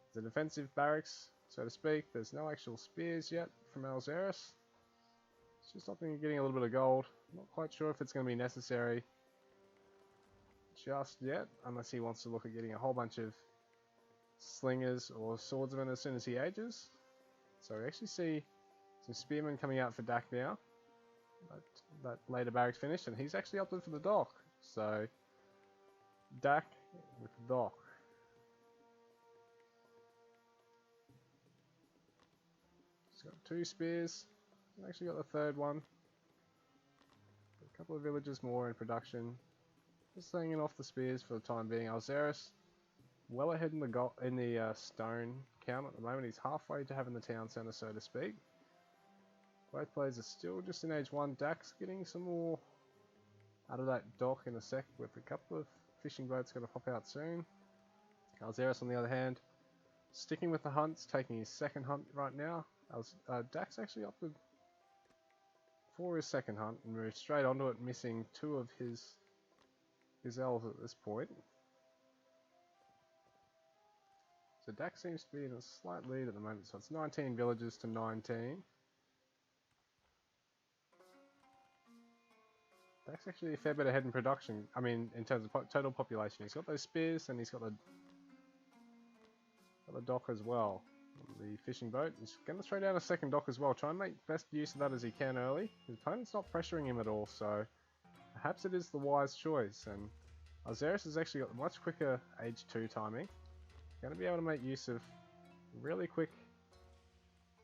it's a defensive barracks, so to speak. There's no actual spears yet from Alzeris. It's just something getting a little bit of gold. Not quite sure if it's going to be necessary just yet, unless he wants to look at getting a whole bunch of slingers or swordsmen as soon as he ages. So we actually see some spearmen coming out for Dak now. That later barracks finished, and he's actually opted for the dock. So Dak with the dock. He's got 2 spears. He's actually got the 3rd one. A couple of villages more in production. Just hanging off the spears for the time being. Alzeris well ahead in the stone count at the moment. He's halfway to having the town centre, so to speak. Both players are still just in age 1. Dak's getting some more out of that dock in a sec, with a couple of fishing boats going to pop out soon. Alzeris, on the other hand, sticking with the hunts, taking his 2nd hunt right now. Dak's actually opted for his 2nd hunt and moved straight onto it, missing 2 of his elves at this point. So Dak seems to be in a slight lead at the moment, so it's 19 villages to 19. Dak's actually a fair bit ahead in production, I mean in terms of total population. He's got those spears and he's got the dock as well. The fishing boat. He's going to throw down a 2nd dock as well, try and make best use of that as he can early. His opponent's not pressuring him at all, so perhaps it is the wise choice. And Alzeris has actually got much quicker age 2 timing. Going to be able to make use of really quick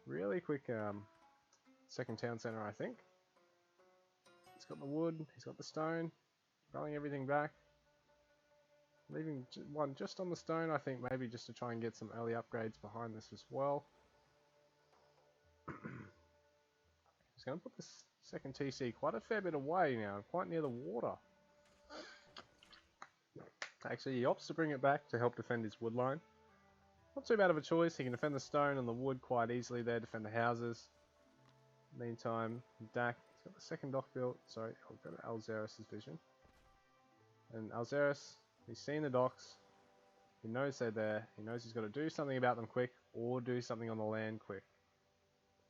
2nd town centre, I think. He's got the wood, he's got the stone, rolling everything back. Leaving one just on the stone, I think, maybe just to try and get some early upgrades behind this as well. He's going to put this 2nd TC quite a fair bit away now, quite near the water. Actually, he opts to bring it back to help defend his wood line. Not too bad of a choice. He can defend the stone and the wood quite easily there, defend the houses. Meantime, Dak, he's got the 2nd dock built. Sorry, I'll go to Alzeris' vision. And Alzeris, he's seen the docks. He knows they're there. He knows he's got to do something about them quick, or do something on the land quick.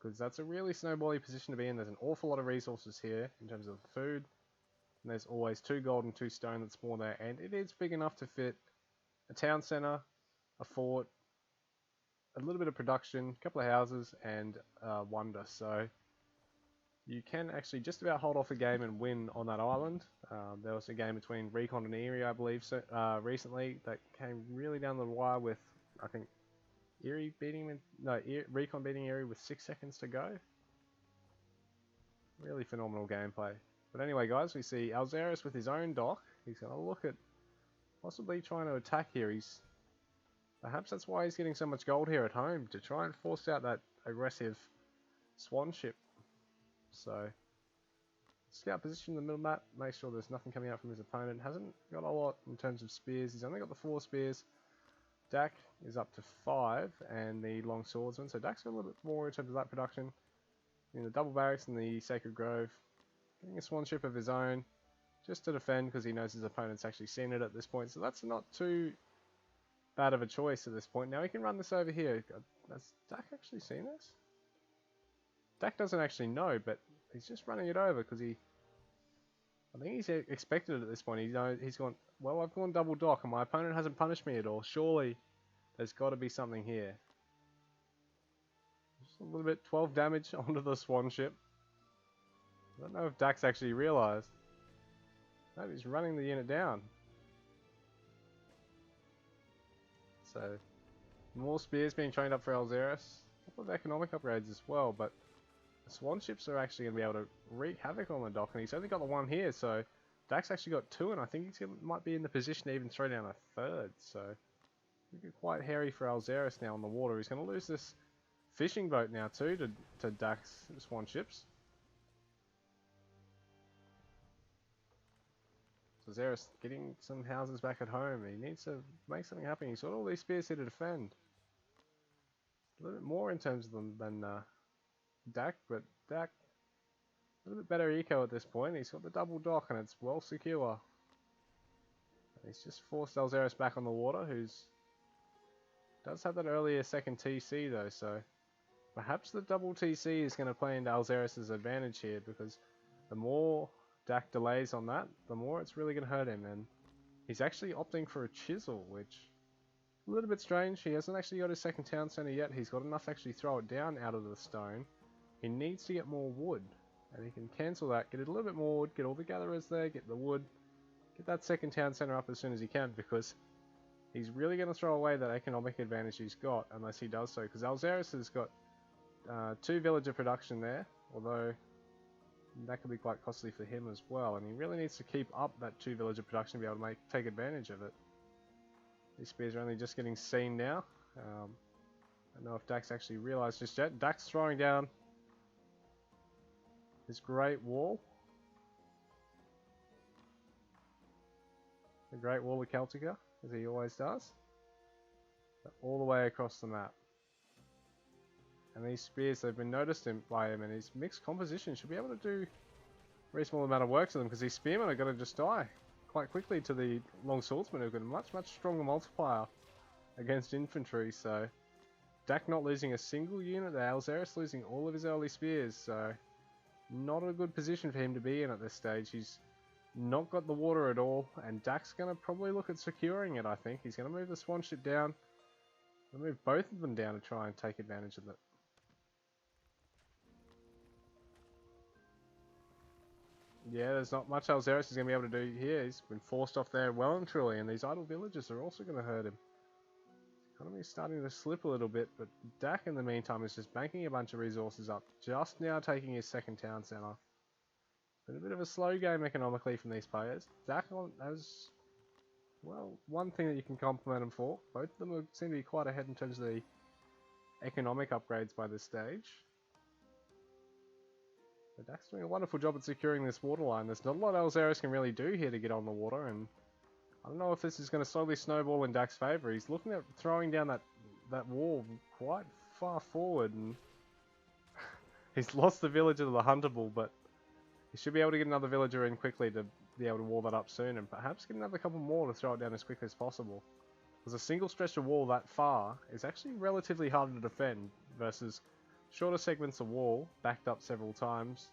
Because that's a really snowbally position to be in. There's an awful lot of resources here in terms of food. And there's always 2 gold and 2 stone that spawn there. And it is big enough to fit a town centre, a fort, a little bit of production, a couple of houses, and wonder. So you can actually just about hold off a game and win on that island. There was a game between Recon and Erie, I believe, so, recently that came really down the wire with, I think, Recon beating Erie with 6 seconds to go. Really phenomenal gameplay. But anyway, guys, we see Alzeris with his own dock. He's going to look at possibly trying to attack here. Perhaps that's why he's getting so much gold here at home, to try and force out that aggressive swan ship. So, scout position in the middle map, make sure there's nothing coming out from his opponent. Hasn't got a lot in terms of spears. He's only got the 4 spears. Dak is up to 5, and the long swordsman. So Dak's got a little bit more in terms of that production. In the double barracks and the Sacred Grove. Getting a swan ship of his own, just to defend, because he knows his opponent's actually seen it at this point. So that's not too bad of a choice at this point. Now he can run this over here. Has Dak actually seen this? Dak doesn't actually know, but he's just running it over because I think he's expected it at this point. He's gone, well, I've gone double dock and my opponent hasn't punished me at all. Surely there's got to be something here. Just a little bit, 12 damage onto the swan ship. I don't know if Dak's actually realised. Maybe he's running the unit down. So, more spears being trained up for Alzeris. A couple of economic upgrades as well, but the swan ships are actually going to be able to wreak havoc on the dock, and he's only got the one here, so Dak's actually got 2, and I think might be in the position to even throw down a 3rd, so it's quite hairy for Alzeris now on the water. He's going to lose this fishing boat now too to Dak's Swan ships. So Alzeris getting some houses back at home. He needs to make something happen. He's got all these spears here to defend. A little bit more in terms of them than Dak, but Dak a little bit better eco at this point. He's got the double dock and it's well secure. He's just forced Alzeris back on the water, who's does have that earlier second TC though, so perhaps the double TC is going to play into Alzeris' advantage here, because the more Dak delays on that, the more it's really going to hurt him, and he's actually opting for a chisel, which is a little bit strange. He hasn't actually got his second town center yet. He's got enough to actually throw it down out of the stone. He needs to get more wood, and he can cancel that, get it a little bit more wood, get all the gatherers there, get the wood, get that second town center up as soon as he can, because he's really going to throw away that economic advantage he's got unless he does so, because Alzeris has got 2 villager production there, although that could be quite costly for him as well, and he really needs to keep up that 2 villager production to be able to take advantage of it. These spears are only just getting seen now. I don't know if Dak's actually realised just yet. Dak's throwing down his great wall. The Great Wall of Celtica, as he always does. All the way across the map. And these spears, they've been noticed by him, and his mixed composition should be able to do a reasonable amount of work to them, because these spearmen are going to just die quite quickly to the long swordsmen, who've got a much stronger multiplier against infantry. So Dak not losing a single unit there, Alzeris losing all of his early spears, so not a good position for him to be in at this stage. He's not got the water at all, and Dak's going to probably look at securing it, I think. He's going to move the Swan ship down, move both of them down to try and take advantage of it. Yeah, there's not much Alzeris is going to be able to do here. He's been forced off there well and truly, and these idle villages are also going to hurt him. His economy is starting to slip a little bit, but Dak in the meantime is just banking a bunch of resources up, just now taking his second town centre. Been a bit of a slow game economically from these players. Dak has, well, one thing that you can compliment him for. Both of them seem to be quite ahead in terms of the economic upgrades by this stage. But Dak's doing a wonderful job at securing this water line. There's not a lot Alzeris can really do here to get on the water, and I don't know if this is going to slowly snowball in Dak's favour. He's looking at throwing down that wall quite far forward, and he's lost the villager to the Huntable, but he should be able to get another villager in quickly to be able to wall that up soon, and perhaps get another couple more to throw it down as quickly as possible. Because a single stretch of wall that far is actually relatively hard to defend versus shorter segments of wall, backed up several times.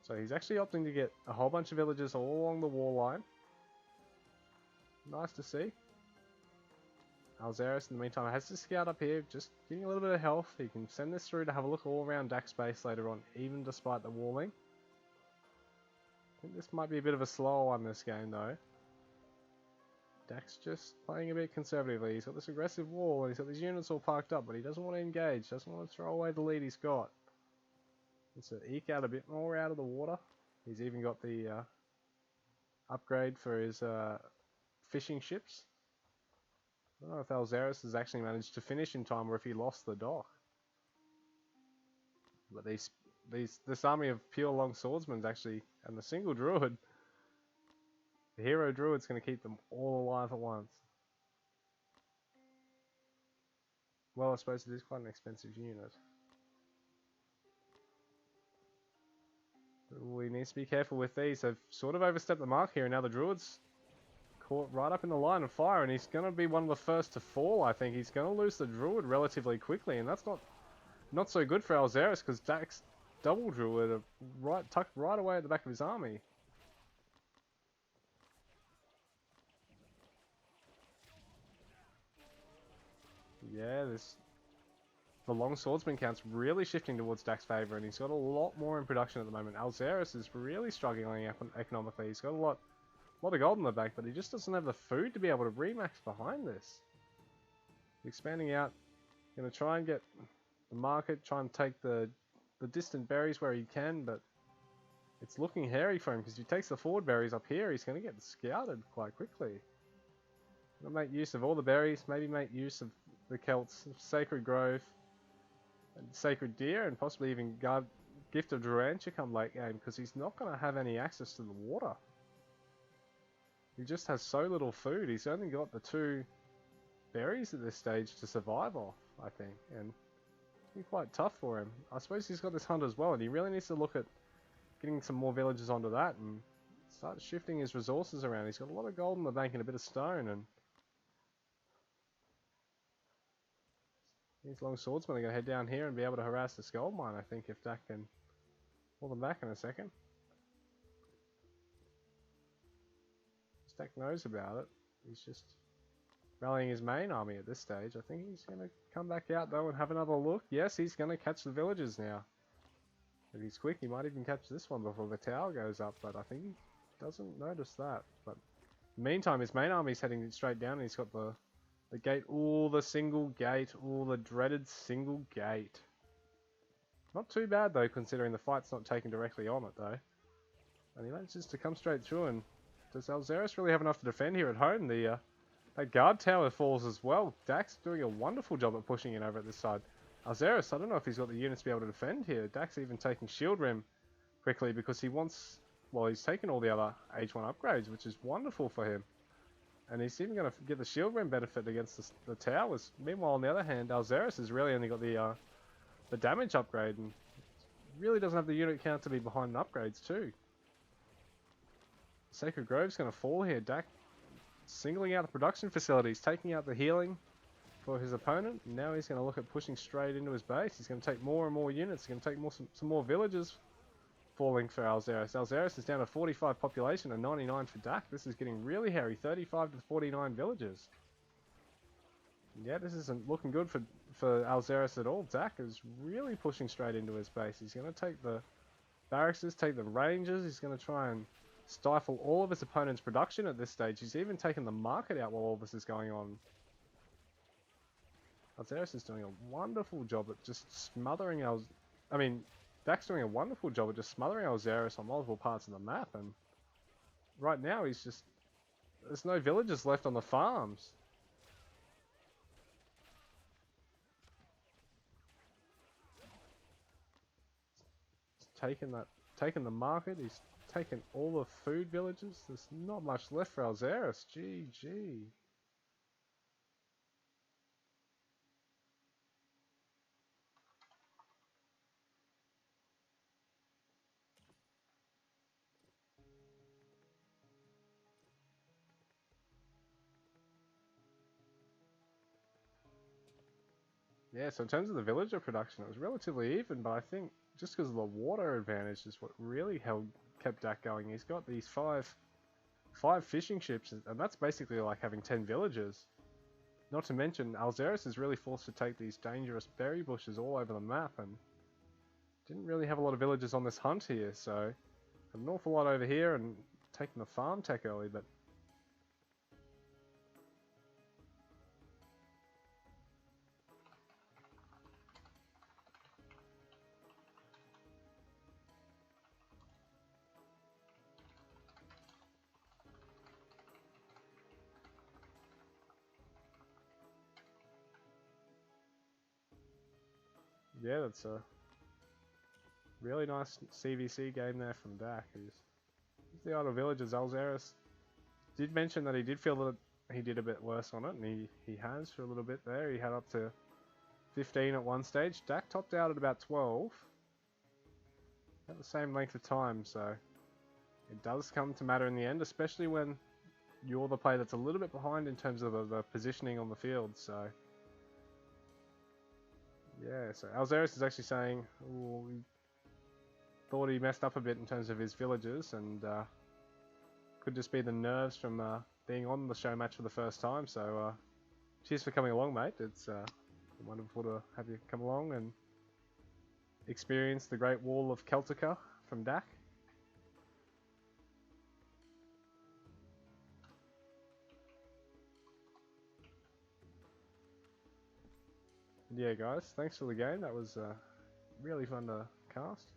So he's actually opting to get a whole bunch of villagers all along the wall line. Nice to see. Alzeris in the meantime has to scout up here, just getting a little bit of health. He can send this through to have a look all around Dak's base later on, even despite the walling. I think this might be a bit of a slower one this game though. Dak's just playing a bit conservatively. He's got this aggressive wall and he's got these units all parked up, but he doesn't want to engage, doesn't want to throw away the lead he's got. Wants to eke out a bit more out of the water. He's even got the upgrade for his fishing ships. I don't know if Alzeris has actually managed to finish in time or if he lost the dock. But this army of pure long swordsmen actually, and the single druid, the hero druid's going to keep them all alive at once. Well, I suppose it is quite an expensive unit. Ooh, he needs to be careful with these. They've sort of overstepped the mark here, and now the druid's caught right up in the line of fire, and he's going to be one of the first to fall, I think. He's going to lose the druid relatively quickly, and that's not so good for Alzeris, because Dak's double druid are tucked right away at the back of his army. Yeah, the long swordsman count's really shifting towards Dak's favour, and he's got a lot more in production at the moment. Alzeris is really struggling economically. He's got a lot of gold in the bank, but he just doesn't have the food to be able to remax behind this. Expanding out, going to try and get the market, try and take the distant berries where he can, but It's looking hairy for him because if he takes the forward berries up here, he's going to get scouted quite quickly. Gonna make use of all the berries, maybe make use of the Celts' Sacred Grove and Sacred Deer, and possibly even Gift of Durantia come late game, because he's not going to have any access to the water. He just has so little food. He's only got the 2 berries at this stage to survive off, I think, and it'll be quite tough for him. I suppose he's got this hunt as well, and he really needs to look at getting some more villages onto that and start shifting his resources around. He's got a lot of gold in the bank and a bit of stone, and these long swordsmen are going to head down here and be able to harass this gold mine, I think, if Dak can pull them back in a second. Dak knows about it. He's just rallying his main army at this stage. I think he's going to come back out though and have another look. Yes, he's going to catch the villagers now. If he's quick, he might even catch this one before the tower goes up, but I think he doesn't notice that. But meantime, his main army's heading straight down, and he's got the gate. Ooh, the single gate. Ooh, the dreaded single gate. Not too bad though, considering the fight's not taken directly on it though. And he manages to come straight through. And does Alzeris really have enough to defend here at home? That guard tower falls as well. Dak's doing a wonderful job at pushing in over at this side. Alzeris, I don't know if he's got the units to be able to defend here. Dak's even taking Shield Rim quickly because he wants... Well, he's taken all the other Age 1 upgrades, which is wonderful for him. And he's even going to get the Shield Rim benefit against the towers. Meanwhile, on the other hand, Alzeris has really only got the damage upgrade, and really doesn't have the unit count to be behind in upgrades too. Sacred Grove's going to fall here. Dak singling out the production facilities, taking out the healing for his opponent. And now he's going to look at pushing straight into his base. He's going to take more and more units. He's going to take some more villages falling for Alzeris. Alzeris is down to 45 population and 99 for Dak. This is getting really hairy. 35 to 49 villages. Yeah, this isn't looking good for Alzeris at all. Dak is really pushing straight into his base. He's going to take the barracks, take the rangers. He's going to try and stifle all of his opponent's production at this stage. He's even taken the market out while all this is going on. Alzeris is doing a wonderful job at just smothering Dak's doing a wonderful job at just smothering Alzeris on multiple parts of the map, and right now there's no villagers left on the farms. He's taken the market, he's taken all the food villages. There's not much left for Alzeris. GG. Yeah, so in terms of the villager production, it was relatively even, but I think just because of the water advantage is what really kept Dak going. He's got these five fishing ships, and that's basically like having 10 villagers. Not to mention, Alzeris is really forced to take these dangerous berry bushes all over the map, and didn't really have a lot of villagers on this hunt here, so an awful lot over here and taking the farm tech early, but yeah, that's a really nice CVC game there from Dak. He's the idle villagers. Alzeris did mention that he did feel that he did a bit worse on it, and he has for a little bit there. He had up to 15 at one stage. Dak topped out at about 12. At the same length of time, so it does come to matter in the end, especially when you're the player that's a little bit behind in terms of the positioning on the field, so... Yeah, so Alzeris is actually saying, ooh, he thought he messed up a bit in terms of his villagers, and could just be the nerves from being on the show match for the first time. So cheers for coming along, mate. It's wonderful to have you come along and experience the Great Wall of Celtica from Dak. Yeah, guys, thanks for the game. That was really fun to cast.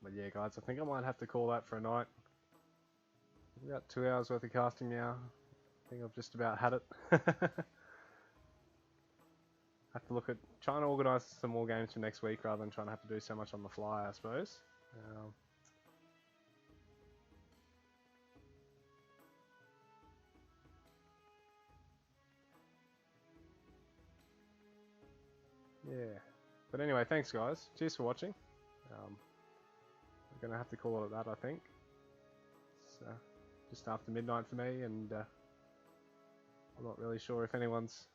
But yeah, guys, I think I might have to call that for a night. About 2 hours worth of casting now. I think I've just about had it. Have to look at trying to organise some more games for next week rather than trying to have to do so much on the fly, I suppose. Yeah. But anyway, thanks guys. Cheers for watching. We're going to have to call it that, I think. It's just after midnight for me, and I'm not really sure if anyone's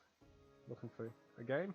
looking for a game.